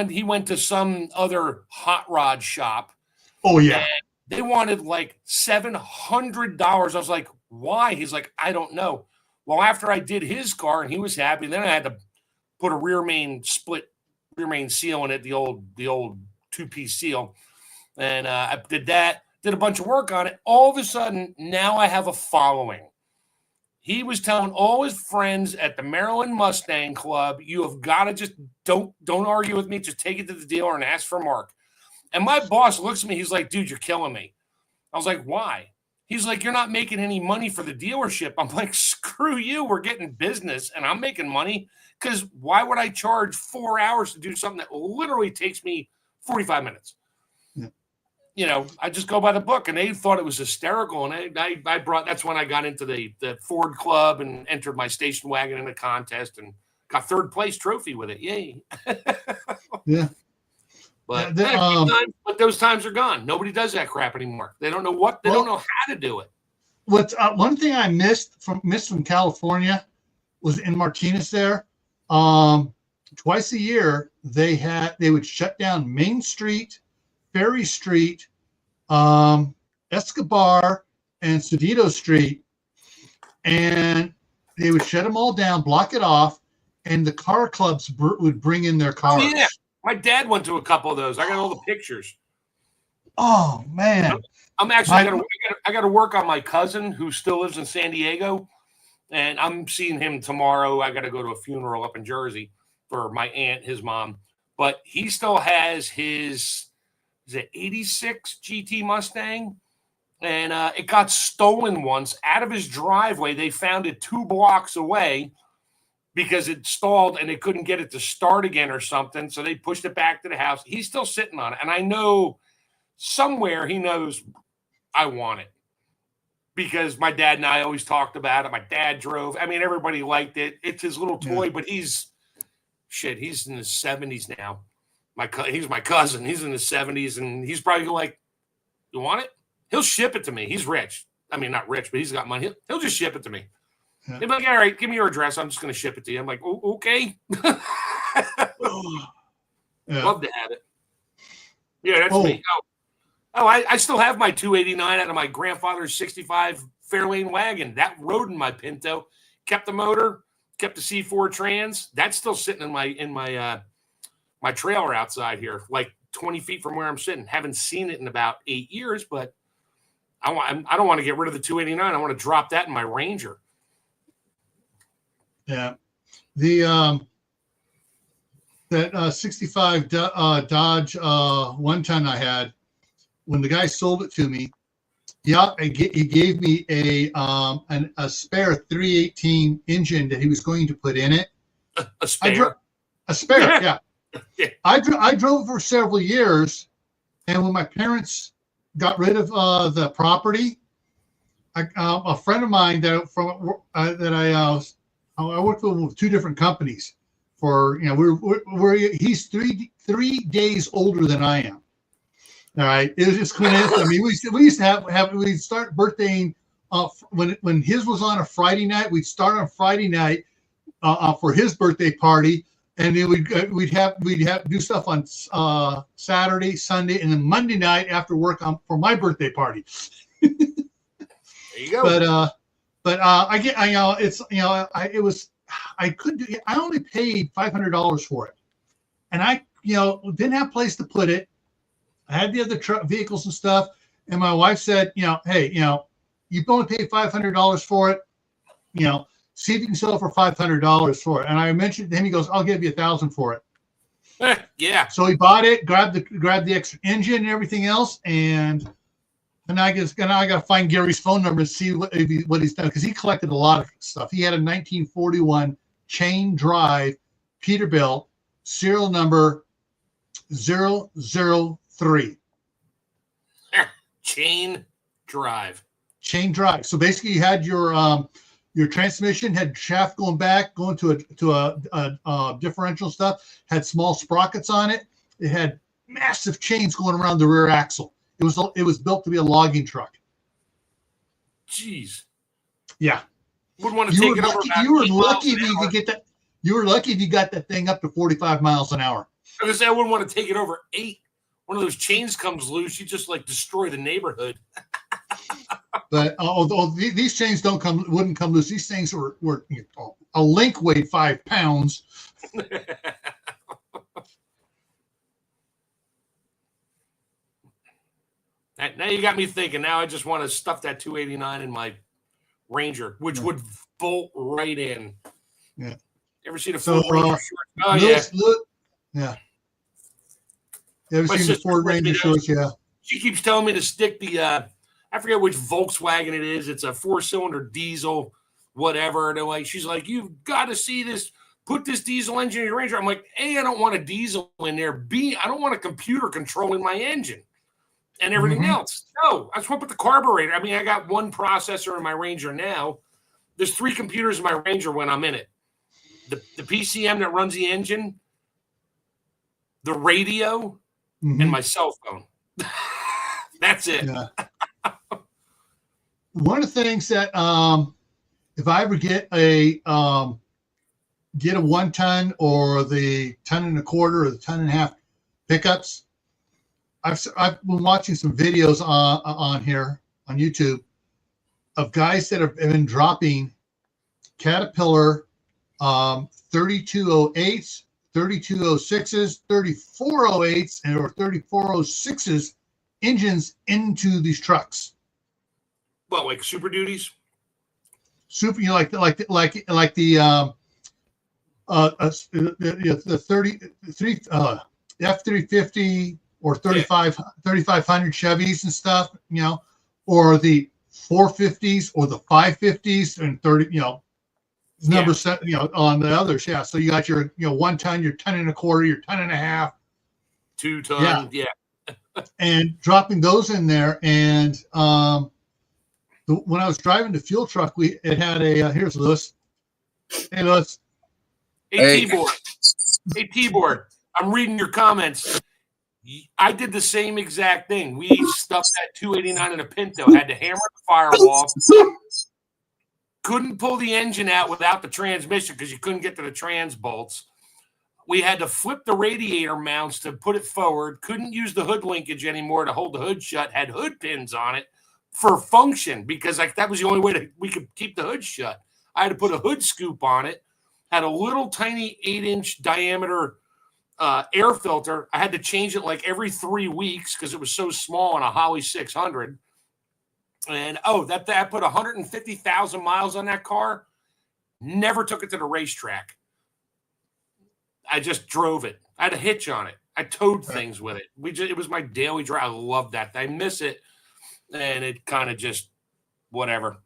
Speaker 2: he went to some other hot rod shop.
Speaker 1: Oh, yeah.
Speaker 2: They wanted like $700. I was like, "Why?" He's like, "I don't know." Well, after I did his car and he was happy, then I had to put a rear main seal in it, the old two-piece seal. And I did that, did a bunch of work on it. All of a sudden, now I have a following. He was telling all his friends at the Maryland Mustang Club, "You have got to just don't argue with me. Just take it to the dealer and ask for Mark." And my boss looks at me. He's like, "Dude, you're killing me." I was like, "Why?" He's like, "You're not making any money for the dealership." I'm like, "Screw you. We're getting business and I'm making money, because why would I charge 4 hours to do something that literally takes me 45 minutes? I just go by the book." And they thought it was hysterical. And that's when I got into the Ford Club and entered my station wagon in a contest and got third place trophy with it. Yay.
Speaker 1: Yeah.
Speaker 2: But, but those times are gone. Nobody does that crap anymore. They don't know don't know how to do it.
Speaker 1: What's one thing I missed from California was in Martinez there. Twice a year they would shut down Main Street, Ferry Street, Escobar, and Cedito Street, and they would shut them all down, block it off, and the car clubs would bring in their cars.
Speaker 2: Oh, yeah. My dad went to a couple of those. I got all the pictures.
Speaker 1: Oh, man.
Speaker 2: I'm actually I got to work on my cousin who still lives in San Diego, and I'm seeing him tomorrow. I got to go to a funeral up in Jersey for my aunt, his mom, but he still has his 86 GT Mustang, and it got stolen once out of his driveway. They found it 2 blocks away because it stalled and they couldn't get it to start again or something. So they pushed it back to the house. He's still sitting on it. And I know somewhere he knows I want it because my dad and I always talked about it. My dad drove. I mean, everybody liked it. It's his little toy, but he's in his 70s now. He's my cousin. He's in his 70s and he's probably like, "You want it?" He'll ship it to me. He's rich. I mean, not rich, but he's got money. He'll just ship it to me. Yeah. He'll be like, "All right, give me your address. I'm just going to ship it to you." I'm like, "Oh, okay." Love to have it. Yeah, that's me. I still have my 289 out of my grandfather's 65 Fairlane wagon. That rode in my Pinto. Kept the motor, kept the C4 trans. That's still sitting in my my trailer outside here, like 20 feet from where I'm sitting. Haven't seen it in about 8 years, but I don't want to get rid of the 289. I want to drop that in my Ranger.
Speaker 1: Yeah. The that 65 Dodge 1-ton I had, when the guy sold it to me, Yeah, he gave me a spare 318 engine that he was going to put in it.
Speaker 2: A spare?
Speaker 1: A spare, yeah. Yeah. I drove for several years, and when my parents got rid of the property, a friend of mine I worked with two different companies for, he's three days older than I am. All right, it was just coincidence. I mean, we used to have we'd start birthdaying when his was on a Friday night. We'd start on Friday night for his birthday party, and then we'd have do stuff on Saturday, Sunday, and then Monday night after work for my birthday party.
Speaker 2: There you go.
Speaker 1: But I couldn't do it. I only paid $500 for it, and I didn't have a place to put it. I had the other vehicles and stuff, and my wife said, hey, you've only paid $500 for it, see if you can sell it for $500 for it. And I mentioned to him, he goes, I'll give you $1,000 for it.
Speaker 2: Yeah.
Speaker 1: So he bought it, grabbed the extra engine and everything else, and I got to find Gary's phone number to see what he's done, because he collected a lot of stuff. He had a 1941 chain drive Peterbilt, serial number 003.
Speaker 2: Chain drive.
Speaker 1: So basically, you had your transmission had shaft going to a differential stuff. Had small sprockets on it. It had massive chains going around the rear axle. It was built to be a logging truck.
Speaker 2: Jeez.
Speaker 1: Yeah.
Speaker 2: Would want to take it over.
Speaker 1: You were lucky if you could get that. You were lucky if you got that thing up to 45 miles an hour.
Speaker 2: I was gonna say, I wouldn't want to take it over 8. One of those chains comes loose, you just destroy the neighborhood.
Speaker 1: But although these chains wouldn't come loose. These things were a link weighed 5 pounds.
Speaker 2: Now you got me thinking. Now I just want to stuff that 289 in my Ranger, which would bolt right in.
Speaker 1: Yeah.
Speaker 2: Ever seen a Ford Ranger short? Oh,
Speaker 1: yeah. Ever seen the Ford Ranger shorts? Yeah.
Speaker 2: She keeps telling me to stick the, I forget which Volkswagen it is. It's a 4-cylinder diesel, whatever. And she's like, you've got to see this. Put this diesel engine in your Ranger. I'm like, A, I don't want a diesel in there. B, I don't want a computer controlling my engine and everything else. No, I just want to put the carburetor. I mean, I got one processor in my Ranger now. There's 3 computers in my Ranger when I'm in it. The PCM that runs the engine, the radio, and my cell phone. That's it.
Speaker 1: Yeah. One of the things that if I ever get a 1-ton or the 1.25 or the 1.5 pickups, I've been watching some videos on here on YouTube of guys that have been dropping Caterpillar 3208s, 3206s, 3408s, or 3406s engines into these trucks.
Speaker 2: Well, like Super Duties?
Speaker 1: Super, like the F-350 or 3500 Chevys and stuff, or the 450s or the 550s and 30, number set, on the others. Yeah. So you got your, 1 ton, your 1.25, your 1.5,
Speaker 2: 2 ton. Yeah.
Speaker 1: And dropping those in there. And when I was driving the fuel truck, it had a, here's Lewis. Hey, Lewis.
Speaker 2: Hey, T-Board. Hey, T-Board. I'm reading your comments. I did the same exact thing. We stuffed that 289 in a Pinto, had to hammer the firewall. Couldn't pull the engine out without the transmission because you couldn't get to the trans bolts. We had to flip the radiator mounts to put it forward. Couldn't use the hood linkage anymore to hold the hood shut. Had hood pins on it for function because that was the only way we could keep the hood shut. I had to put a hood scoop on it. Had a little tiny 8-inch diameter air filter. I had to change it every 3 weeks because it was so small on a Holly 600. And that put 150,000 miles on that car. Never took it to the racetrack. I just drove it. I had a hitch on it. I towed things with it. It was my daily drive. I love that. I miss it. and it kind of just whatever.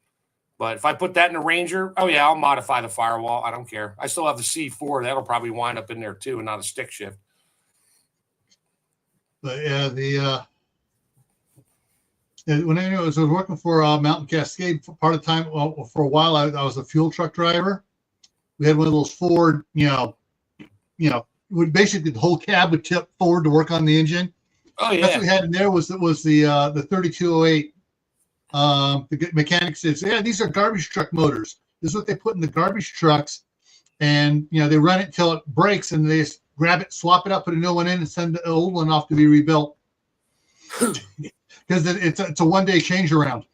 Speaker 2: But if I put that in a Ranger, oh yeah, I'll modify the firewall. I don't care. I still have the C4. That'll probably wind up in there too, and not a stick shift.
Speaker 1: But yeah, when I was working for Mountain Cascade for part of the time, for a while, I was a fuel truck driver. We had one of those Ford, basically the whole cab would tip forward to work on the engine.
Speaker 2: Oh yeah,
Speaker 1: that's what we had in there was the 3208. The mechanic says, yeah, these are garbage truck motors. This is what they put in the garbage trucks, and they run it until it breaks, and they just grab it, swap it up, put a new one in, and send the old one off to be rebuilt. Because it's a one-day change around.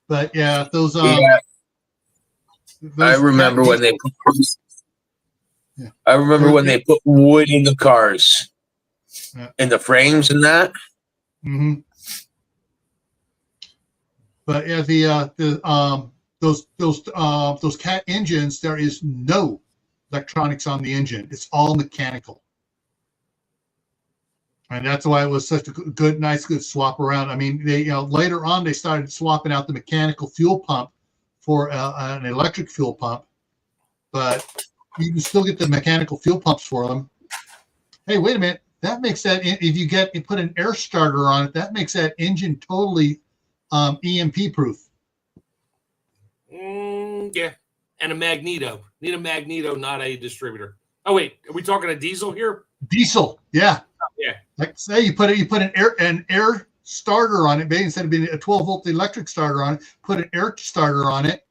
Speaker 1: But yeah, those.
Speaker 3: I remember when they. Yeah. I remember when they put wood in the cars, in the frames and that.
Speaker 1: Mm-hmm. But yeah, those Cat engines, there is no electronics on the engine. It's all mechanical. And that's why it was such a good swap around. I mean, they later on they started swapping out the mechanical fuel pump for an electric fuel pump, but you can still get the mechanical fuel pumps for them. Hey, wait a minute. That makes that, if you put an air starter on it, that makes that engine totally EMP proof.
Speaker 2: Yeah, and a magneto. Need a magneto, not a distributor. Oh wait, are we talking a diesel here?
Speaker 1: Diesel, yeah.
Speaker 2: Yeah.
Speaker 1: Like say you put an air starter on it, maybe instead of being a 12-volt electric starter on it, put an air starter on it.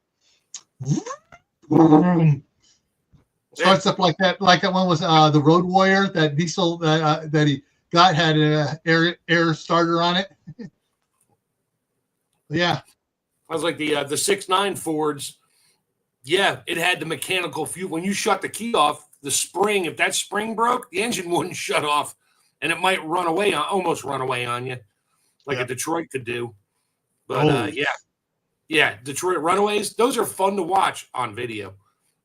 Speaker 1: Starts up like that one was the Road Warrior, that diesel that he got had an air starter on it. Yeah.
Speaker 2: I was like the 6.9 Fords. Yeah, it had the mechanical fuel. When you shut the key off, the spring, if that spring broke, the engine wouldn't shut off, and it might almost run away on you, like a Detroit could do. But yeah, Detroit runaways. Those are fun to watch on video.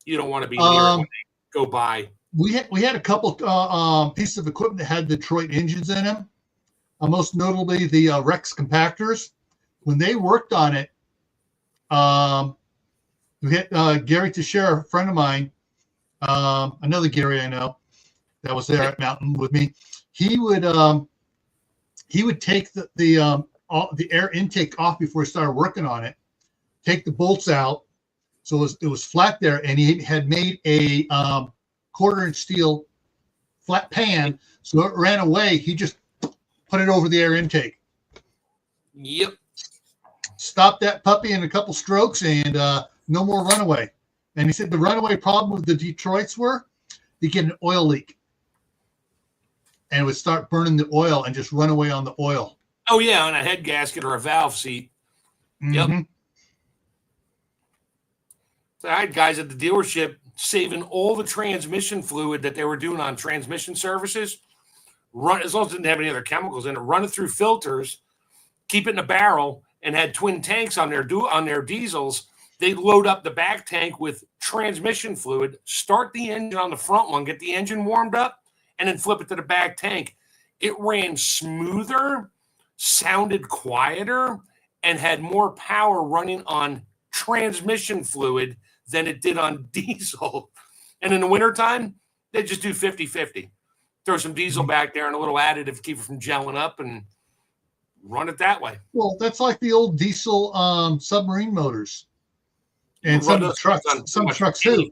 Speaker 2: You don't want to be near it when they go by.
Speaker 1: We had a couple pieces of equipment that had Detroit engines in them. Most notably the Rex compactors. When they worked on it, we had Gary Teixeira, a friend of mine, another Gary I know that was there at Mountain with me. He would take the air intake off before he started working on it, take the bolts out, so it was flat there, and he had made a 1/4-inch steel flat pan, so it ran away. He just put it over the air intake.
Speaker 2: Yep.
Speaker 1: Stopped that puppy in a couple strokes, and no more runaway. And he said the runaway problem with the Detroits were you get an oil leak, and it would start burning the oil and just run away on the oil.
Speaker 2: Oh yeah, on a head gasket or a valve seat.
Speaker 1: Mm-hmm.
Speaker 2: Yep. So I had guys at the dealership saving all the transmission fluid that they were doing on transmission services. Run as long as it didn't have any other chemicals in it. Run it through filters, keep it in a barrel, and had twin tanks on their diesels. They'd load up the back tank with transmission fluid, start the engine on the front one, get the engine warmed up, and then flip it to the back tank. It ran smoother, sounded quieter, and had more power running on transmission fluid than it did on diesel. And in the wintertime, they just do 50-50. Throw some diesel back there and a little additive to keep it from gelling up and run it that way.
Speaker 1: Well, that's like the old diesel submarine motors. And some trucks too.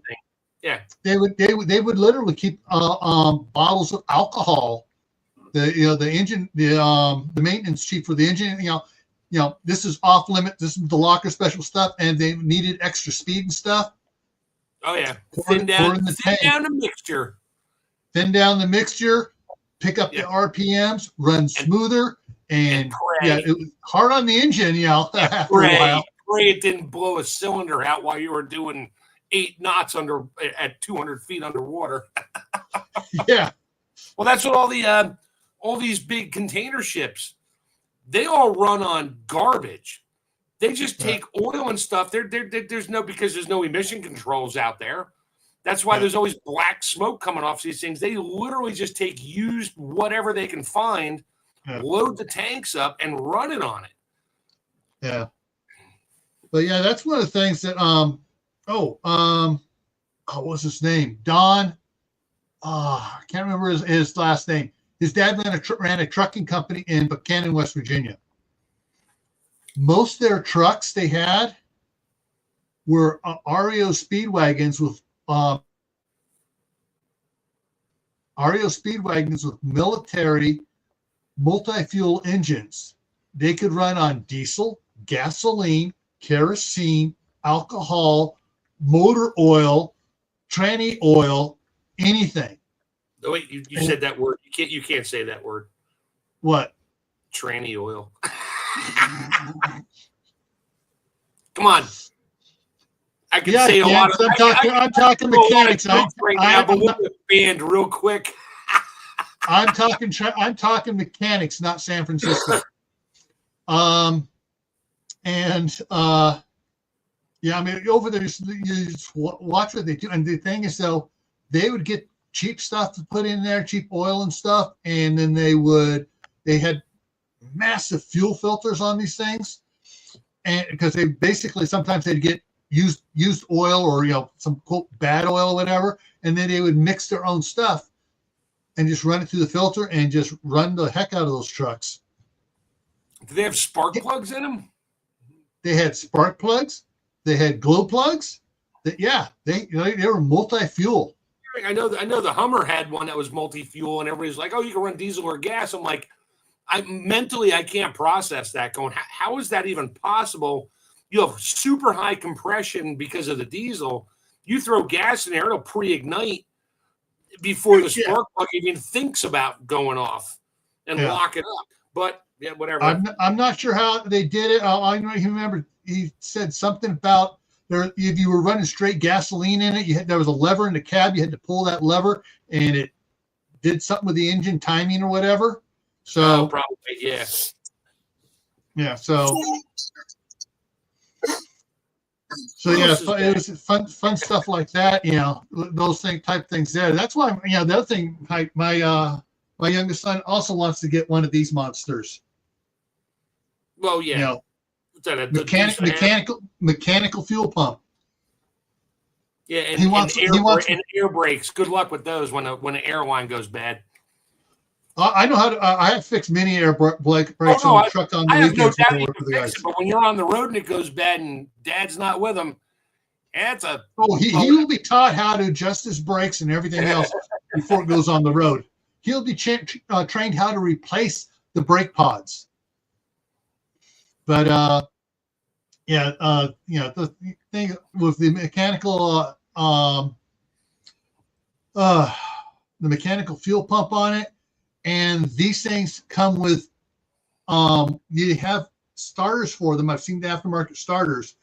Speaker 2: Yeah.
Speaker 1: They would literally keep bottles of alcohol. The engine, the maintenance chief for the engine, this is off limit. This is the locker special stuff, and they needed extra speed and stuff.
Speaker 2: Oh yeah, thin down the mixture.
Speaker 1: Thin down the mixture, pick up the RPMs, run smoother, and it was hard on the engine. After a while,
Speaker 2: pray it didn't blow a cylinder out while you were doing 8 knots at 200 feet underwater.
Speaker 1: Yeah.
Speaker 2: Well, that's what all these big container ships. They all run on garbage. They just take oil and stuff. There's no emission controls out there. That's why there's always black smoke coming off these things. They literally just take used whatever they can find load the tanks up, and run it on it.
Speaker 1: Yeah. But yeah, that's one of the things that what was his name? Don. I can't remember his last name. His dad ran a trucking company in Buchanan, West Virginia. Most of their trucks they had were REO Speedwagons with military multi-fuel engines. They could run on diesel, gasoline, kerosene, alcohol, motor oil, tranny oil, anything.
Speaker 2: Oh, wait, you said that word. You can't say that word.
Speaker 1: What?
Speaker 2: Tranny oil. Come on. I can say a lot of.
Speaker 1: I'm talking mechanics.
Speaker 2: Right now, but we'll get banned real quick.
Speaker 1: I'm talking mechanics, not San Francisco. Yeah, I mean, over there, you just watch what they do. And the thing is, though, they would get cheap stuff to put in there, cheap oil and stuff, and then they had massive fuel filters on these things, and because they basically sometimes they'd get used oil or some quote bad oil or whatever, and then they would mix their own stuff and just run it through the filter and just run the heck out of those trucks.
Speaker 2: Do they have spark plugs in them?
Speaker 1: They had spark plugs. They had glow plugs. They were multi-fuel.
Speaker 2: I know the Hummer had one that was multi-fuel, and everybody's like, "Oh, you can run diesel or gas." I'm like, I can't process that. Going, how is that even possible? You have super high compression because of the diesel. You throw gas in there, it'll pre-ignite before the spark plug even thinks about going off and lock it up. But yeah, whatever.
Speaker 1: I'm not sure how they did it. I remember he said something about if you were running straight gasoline in it, there was a lever in the cab. You had to pull that lever, and it did something with the engine timing or whatever. So
Speaker 2: probably, yeah.
Speaker 1: Yeah. So yeah, it was fun stuff like that. Those type things there. That's why the other thing, my youngest son also wants to get one of these monsters.
Speaker 2: Well, yeah.
Speaker 1: Mechanical fuel pump.
Speaker 2: Yeah, and air brakes. Good luck with those when an airline goes bad.
Speaker 1: I know how to. I have fixed many air brakes on the truck on the weekends.
Speaker 2: I have no doubt you can fix it, but when you're on the road and it goes bad and Dad's not with him,
Speaker 1: he will be taught how to adjust his brakes and everything else before it goes on the road. He'll be trained how to replace the brake pods. But the thing with the mechanical fuel pump on it, and these things come with you have starters for them. I've seen the aftermarket starters,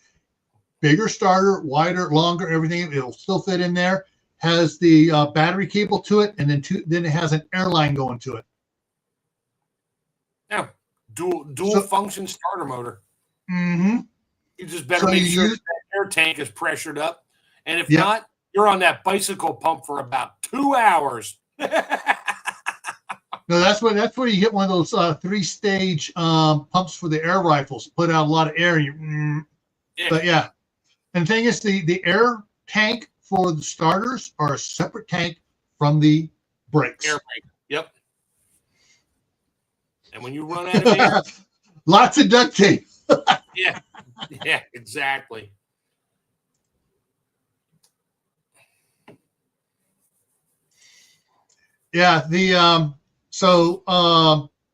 Speaker 1: bigger starter, wider, longer, everything. It'll still fit in there. Has the battery cable to it, and then it has an airline going to it.
Speaker 2: Yeah. Dual function starter motor.
Speaker 1: Mm-hmm.
Speaker 2: You just better make sure that air tank is pressured up. And if not, you're on that bicycle pump for about 2 hours.
Speaker 1: No, that's where you get one of those 3-stage pumps for the air rifles. Put out a lot of air. But yeah. And the thing is, the air tank for the starters are a separate tank from the brakes.
Speaker 2: Air tank. Yep. And when you run out of air,
Speaker 1: lots of duct tape.
Speaker 2: Yeah, exactly.
Speaker 1: Yeah,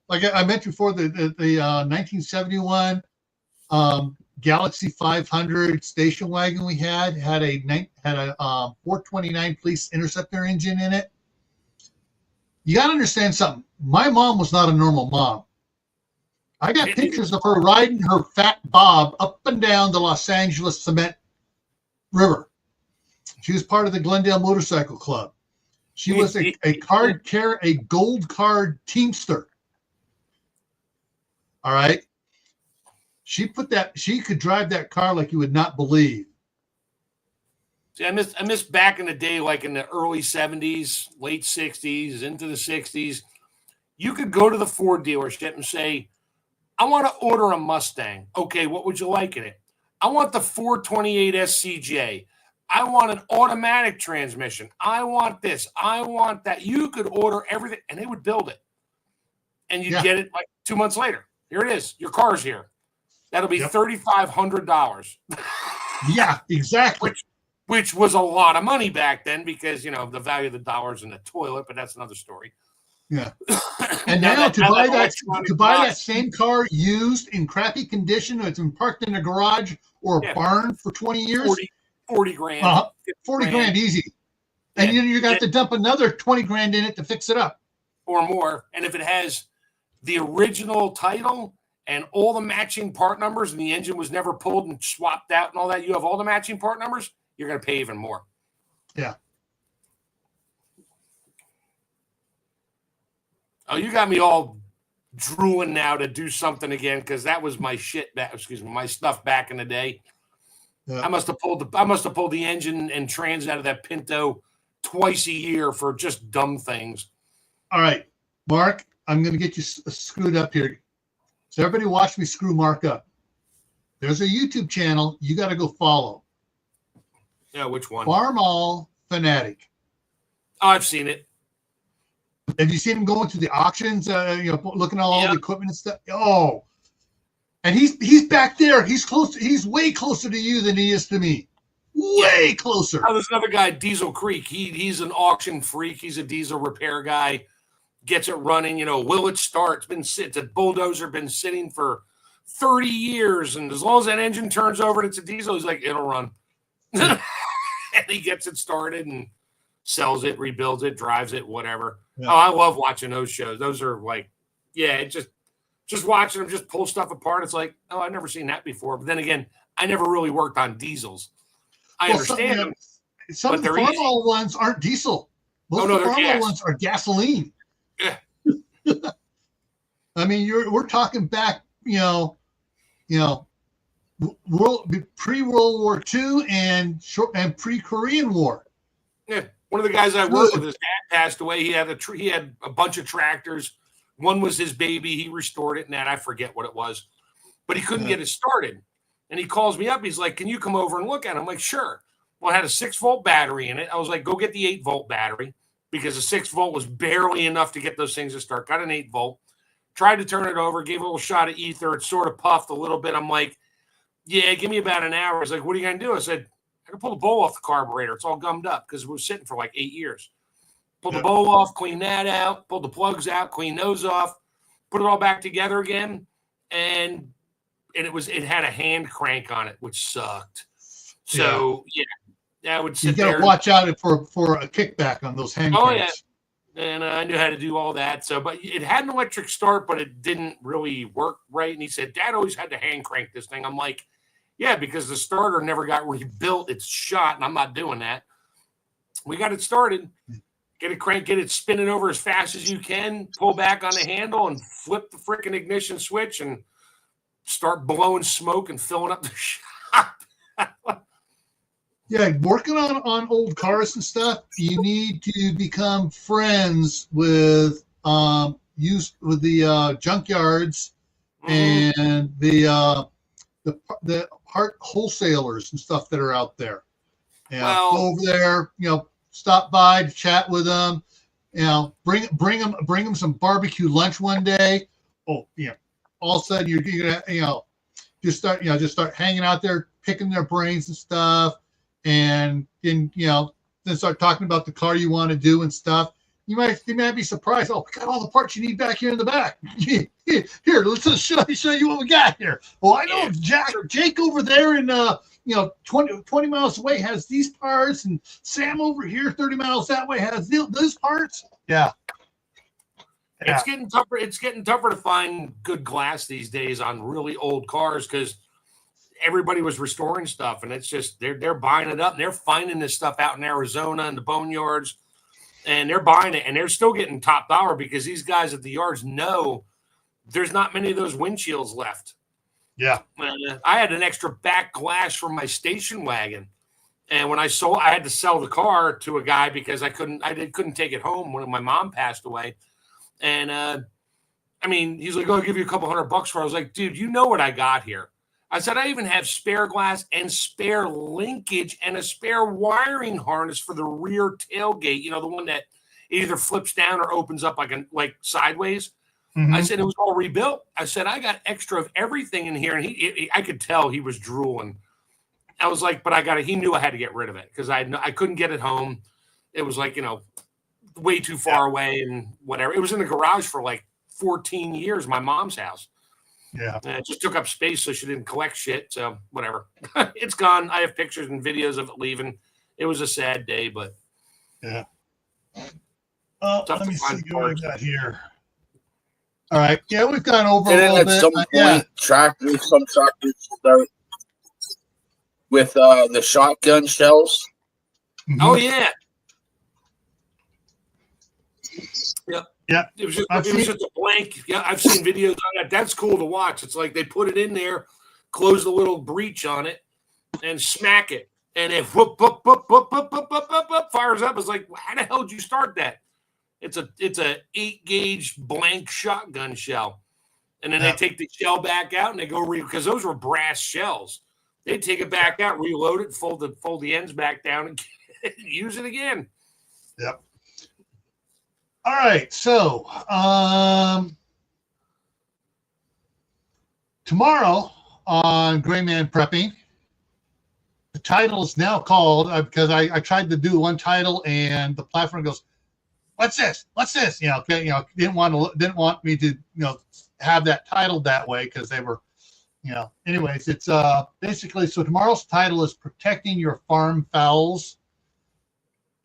Speaker 1: like I mentioned before, the 1971 Galaxy 500 station wagon we had a 429 Police Interceptor engine in it. You got to understand something. My mom was not a normal mom. I got pictures of her riding her fat Bob up and down the Los Angeles Cement River. She was part of the Glendale Motorcycle Club. She was a gold card teamster. All right. She could drive that car like you would not believe.
Speaker 2: See, I miss back in the day, like in the early 70s, late 60s, into the 60s. You could go to the Ford dealership and say, I want to order a Mustang. Okay, what would you like in it? I want the 428 SCJ. I want an automatic transmission. I want this. I want that. You could order everything, and they would build it. And you'd get it like 2 months later. Here it is. Your car's here. That'll be $3,500.
Speaker 1: Yeah, exactly.
Speaker 2: Which was a lot of money back then because, you know, the value of the dollar's in the toilet, but that's another story.
Speaker 1: Yeah. And now to buy that same car used in crappy condition, it's been parked in a garage or a barn for 20 years.
Speaker 2: 40 grand.
Speaker 1: 40 grand easy. And you got to dump another 20 grand in it to fix it up.
Speaker 2: Or more. And if it has the original title and all the matching part numbers and the engine was never pulled and swapped out and all that, you have all the matching part numbers, you're going to pay even more.
Speaker 1: Yeah.
Speaker 2: Oh, you got me all drooling now to do something again because that was my shit. My stuff back in the day. Yeah. I must have pulled the engine and trans out of that Pinto twice a year for just dumb things.
Speaker 1: All right, Mark, I'm going to get you screwed up here. So everybody watch me screw Mark up. There's a YouTube channel you got to go follow.
Speaker 2: Yeah, which one?
Speaker 1: Farmall Fanatic.
Speaker 2: Oh, I've seen it.
Speaker 1: Have you seen him going to the auctions? Looking at all the equipment and stuff. Oh, and he's back there. He's close. He's way closer to you than he is to me. Way closer.
Speaker 2: Oh, there's another guy, Diesel Creek. He's an auction freak. He's a diesel repair guy. Gets it running. You know, will it start? It's a bulldozer. Been sitting for 30 years, and as long as that engine turns over and it's a diesel, he's like, it'll run. And he gets it started and sells it, rebuilds it, drives it, whatever. Yeah. Oh, I love watching those shows. Those are like, just watching them just pull stuff apart. It's like, oh, I've never seen that before. But then again, I never really worked on diesels. I understand them.
Speaker 1: Some of the Farmall ones aren't diesel. Most of the Farmall ones are gasoline.
Speaker 2: Yeah.
Speaker 1: I mean, we're talking back, pre-World War II and pre-Korean War.
Speaker 2: Yeah. One of the guys I worked with, his dad passed away. He had a bunch of tractors. One was his baby. He restored it, and I forget what it was, but he couldn't get it started. And he calls me up. He's like, "Can you come over and look at it?" I'm like, "Sure." Well, it had a 6-volt battery in it. I was like, "Go get the 8-volt battery," because the 6-volt was barely enough to get those things to start. Got an 8-volt. Tried to turn it over. Gave a little shot of ether. It sort of puffed a little bit. I'm like, "Yeah, give me about an hour." He's like, "What are you gonna do?" I said, I can pull the bowl off the carburetor. It's all gummed up because it was sitting for like 8 years. Pull the bowl off, clean that out, pull the plugs out, clean those off, put it all back together again. And it had a hand crank on it, which sucked. So I would sit there.
Speaker 1: You got to watch out for a kickback on those hand cranks.
Speaker 2: Yeah. And I knew how to do all that. So, but it had an electric start, but it didn't really work right. And he said, Dad always had to hand crank this thing. I'm like, yeah, because the starter never got rebuilt. It's shot, and I'm not doing that. We got it started. Get it cranked, get it spinning over as fast as you can, pull back on the handle, and flip the freaking ignition switch and start blowing smoke and filling up the shop.
Speaker 1: Yeah, working on old cars and stuff, you need to become friends with the junkyards and the part wholesalers and stuff that are out there. Go over there, stop by to chat with them. Bring them some barbecue lunch one day. Oh, all of a sudden you're gonna just start hanging out there, picking their brains and stuff, and then then start talking about the car you want to do and stuff. You might be surprised. Oh, we got all the parts you need back here in the back. Here, let's show you what we got here. Well, I know Jake over there in 20 miles away has these parts, and Sam over here 30 miles that way has those parts. Yeah.
Speaker 2: It's getting tougher. It's getting tougher to find good glass these days on really old cars because everybody was restoring stuff, and it's just they're buying it up and they're finding this stuff out in Arizona and the boneyards. And they're buying it, and they're still getting top dollar because these guys at the yards know there's not many of those windshields left.
Speaker 1: Yeah.
Speaker 2: I had an extra back glass from my station wagon, and when I had to sell the car to a guy because I couldn't take it home when my mom passed away. And I mean, he's like, "Oh, I'll give you a couple $100 for it." I was like, "Dude, you know what I got here?" I said, "I even have spare glass and spare linkage and a spare wiring harness for the rear tailgate. You know, the one that either flips down or opens up like sideways." Mm-hmm. I said, "It was all rebuilt." I said, "I got extra of everything in here." And I could tell he was drooling. I was like, "But he knew I had to get rid of it because I couldn't get it home. It was like, way too far away and whatever. It was in the garage for like 14 years, my mom's house.
Speaker 1: Yeah.
Speaker 2: And it just took up space, so she didn't collect shit. So whatever. It's gone. I have pictures and videos of it leaving. It was a sad day, but
Speaker 1: yeah. Let me see what we got here. All right. Yeah, we've gone over a little bit.
Speaker 3: Some point, some tractors start with the shotgun shells.
Speaker 2: Mm-hmm. Oh yeah. Yep.
Speaker 1: Yeah.
Speaker 2: It was just a blank. Yeah, I've seen videos on that. That's cool to watch. It's like they put it in there, close the little breech on it, and smack it. And it whoop, fires up. It's like, how the hell did you start that? It's a 8-gauge blank shotgun shell. And then they take the shell back out and they go because those were brass shells. They take it back out, reload it, fold the ends back down, and use it again.
Speaker 1: Yep. All right, so tomorrow on Gray Man Prepping, the title is now called because I tried to do one title and the platform goes, "What's this? What's this?" Didn't want me to have that titled that way because they were, Anyways, it's basically so tomorrow's title is protecting your farm fowls,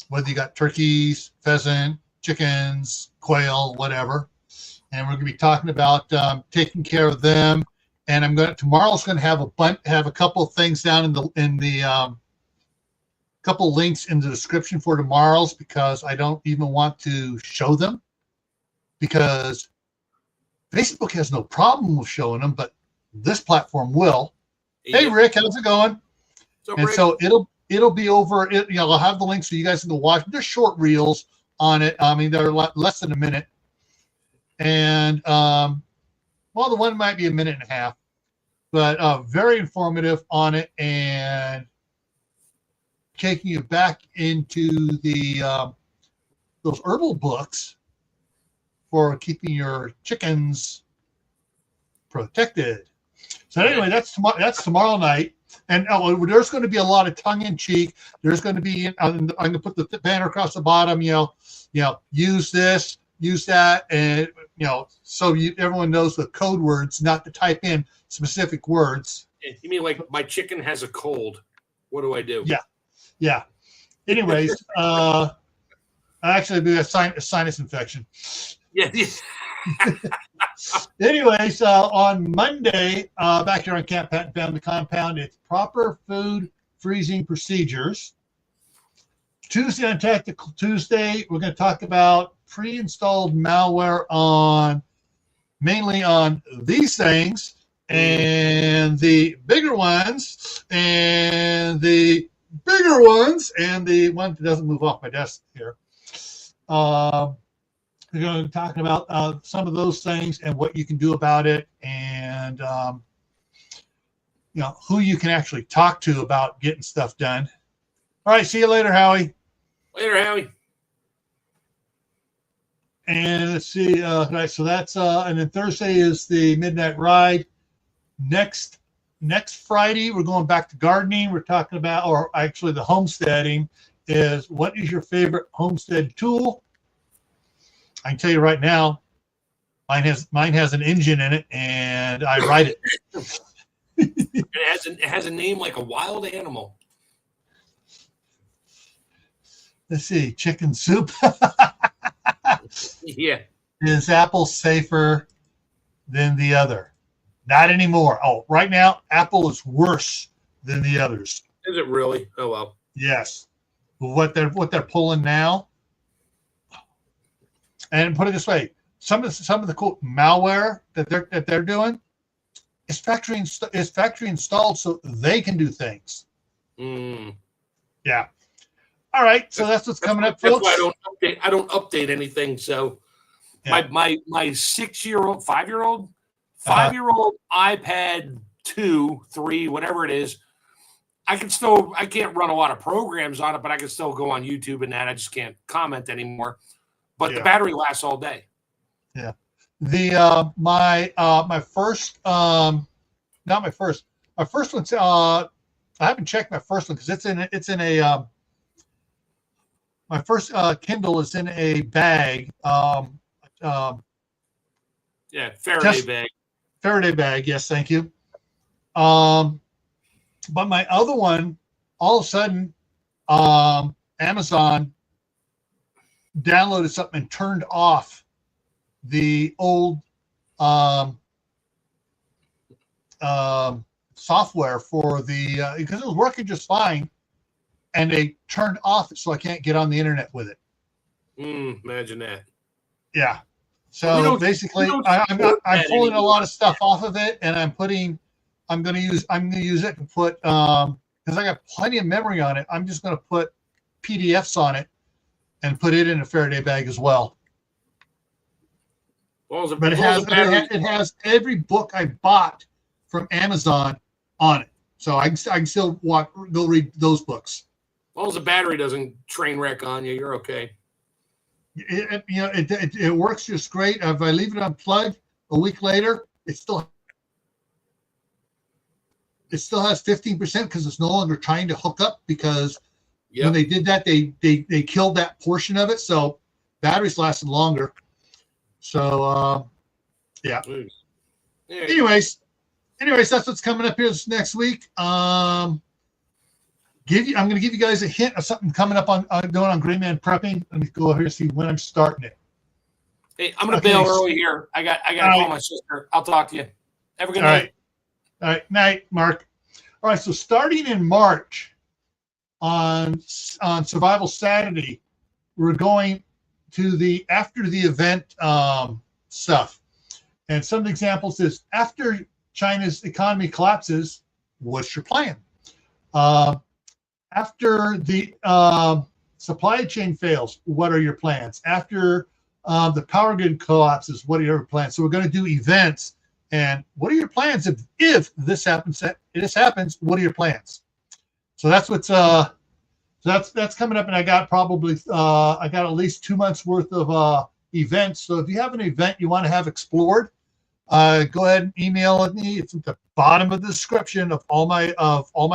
Speaker 1: whether you got turkeys, pheasant, chickens, quail, whatever, and we're going to be talking about taking care of them. And tomorrow's going to have a couple of things down in the couple links in the description for tomorrow's because I don't even want to show them because Facebook has no problem with showing them, but this platform will. Yeah. Hey Rick, how's it going? So it'll be over. I'll have the link so you guys can go watch. They're short reels on it. I mean, they're less than a minute. And, the one might be a minute and a half, but very informative on it and taking you back into the those herbal books for keeping your chickens protected. So anyway, that's tomorrow night. And there's going to be a lot of tongue-in-cheek. There's going to be, I'm going to put the banner across the bottom, use this, use that, and, so everyone knows the code words, not to type in specific words.
Speaker 2: You mean like my chicken has a cold? What do I do?
Speaker 1: Yeah. Anyways, actually, it'd be a sinus infection.
Speaker 2: Yeah.
Speaker 1: Anyways, on Monday, back here on Camppatton Family Compound, it's proper food freezing procedures. Tuesday on Tactical Tuesday, we're going to talk about pre-installed malware mainly on these things and the bigger ones and the one that doesn't move off my desk here. We're going to be talking about some of those things and what you can do about it and, who you can actually talk to about getting stuff done. All right. See you later, Howie.
Speaker 2: Later, Howie.
Speaker 1: And let's see. Right. So that's, and then Thursday is the Midnight Ride. Next Friday, we're going back to gardening. We're talking about, or actually the homesteading is what is your favorite homestead tool? I can tell you right now, mine has an engine in it, and I ride it.
Speaker 2: It has a name like a wild animal.
Speaker 1: Let's see, chicken soup.
Speaker 2: Yeah.
Speaker 1: Is Apple safer than the other? Not anymore. Oh, right now, Apple is worse than the others.
Speaker 2: Is it really? Oh well.
Speaker 1: Yes. What they're pulling now. And put it this way, some of the cool malware that they're doing is factory installed so they can do things. Yeah. All right, so that's what's coming up, folks.
Speaker 2: That's why I don't update anything. So Yeah. My 6-year-old, 5-year-old, 5-year-old iPad 2, 3, whatever it is. I can't run a lot of programs on it, but I can still go on YouTube and that. I just can't comment anymore. But the battery lasts all day.
Speaker 1: Yeah. The my first not my first. My first one's I haven't checked my first one because it's in a my first Kindle is in a bag.
Speaker 2: Faraday bag.
Speaker 1: Faraday bag, yes, thank you. But my other one, all of a sudden, Amazon downloaded something and turned off the old software for the because it was working just fine, and they turned off so I can't get on the internet with it.
Speaker 2: Imagine that.
Speaker 1: Yeah. So basically, I'm pulling a lot of stuff off of it, and I'm going to use it to put because I got plenty of memory on it. I'm just going to put PDFs on it and put it in a Faraday bag as well. But it has every book I bought from Amazon on it, so I can still go read those books.
Speaker 2: As long as the battery doesn't train wreck on you, you're okay.
Speaker 1: It works just great. If I leave it unplugged a week later, it still has 15% because it's no longer trying to hook up because when they did that, they killed that portion of it. So batteries lasted longer. So yeah. Anyways, that's what's coming up here this next week. I'm going to give you guys a hint of something coming up on going on Green Man Prepping. Let me go over here and see when I'm starting it.
Speaker 2: Hey, I'm going to bail early here. I got to call my sister. I'll talk to you. Have a good night.
Speaker 1: All right. Night, Mark. All right. So starting in March on Survival Saturday, we're going to after the event stuff. And some examples is after China's economy collapses, what's your plan? After the supply chain fails, what are your plans? After the power grid collapses, what are your plans? So we're going to do events. And what are your plans if this happens? What are your plans? So that's what's that's coming up, and I got at least 2 months worth of events. So if you have an event you want to have explored, go ahead and email it me. It's at the bottom of the description of all my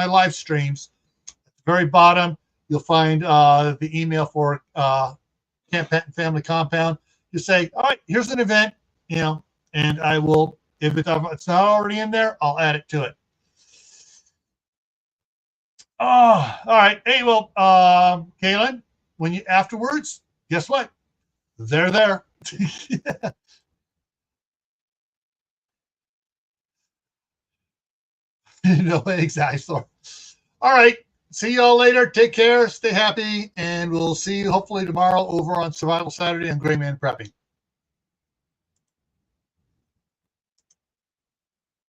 Speaker 1: live streams. At the very bottom, you'll find the email for Camppatton Family Compound. You say, all right, here's an event, and I will. If it's not already in there, I'll add it to it. Oh, all right. Hey, well, Kaylin, afterwards, guess what? They're there. No, exactly. So, all right. See y'all later. Take care. Stay happy. And we'll see you hopefully tomorrow over on Survival Saturday on Gray Man Prepping.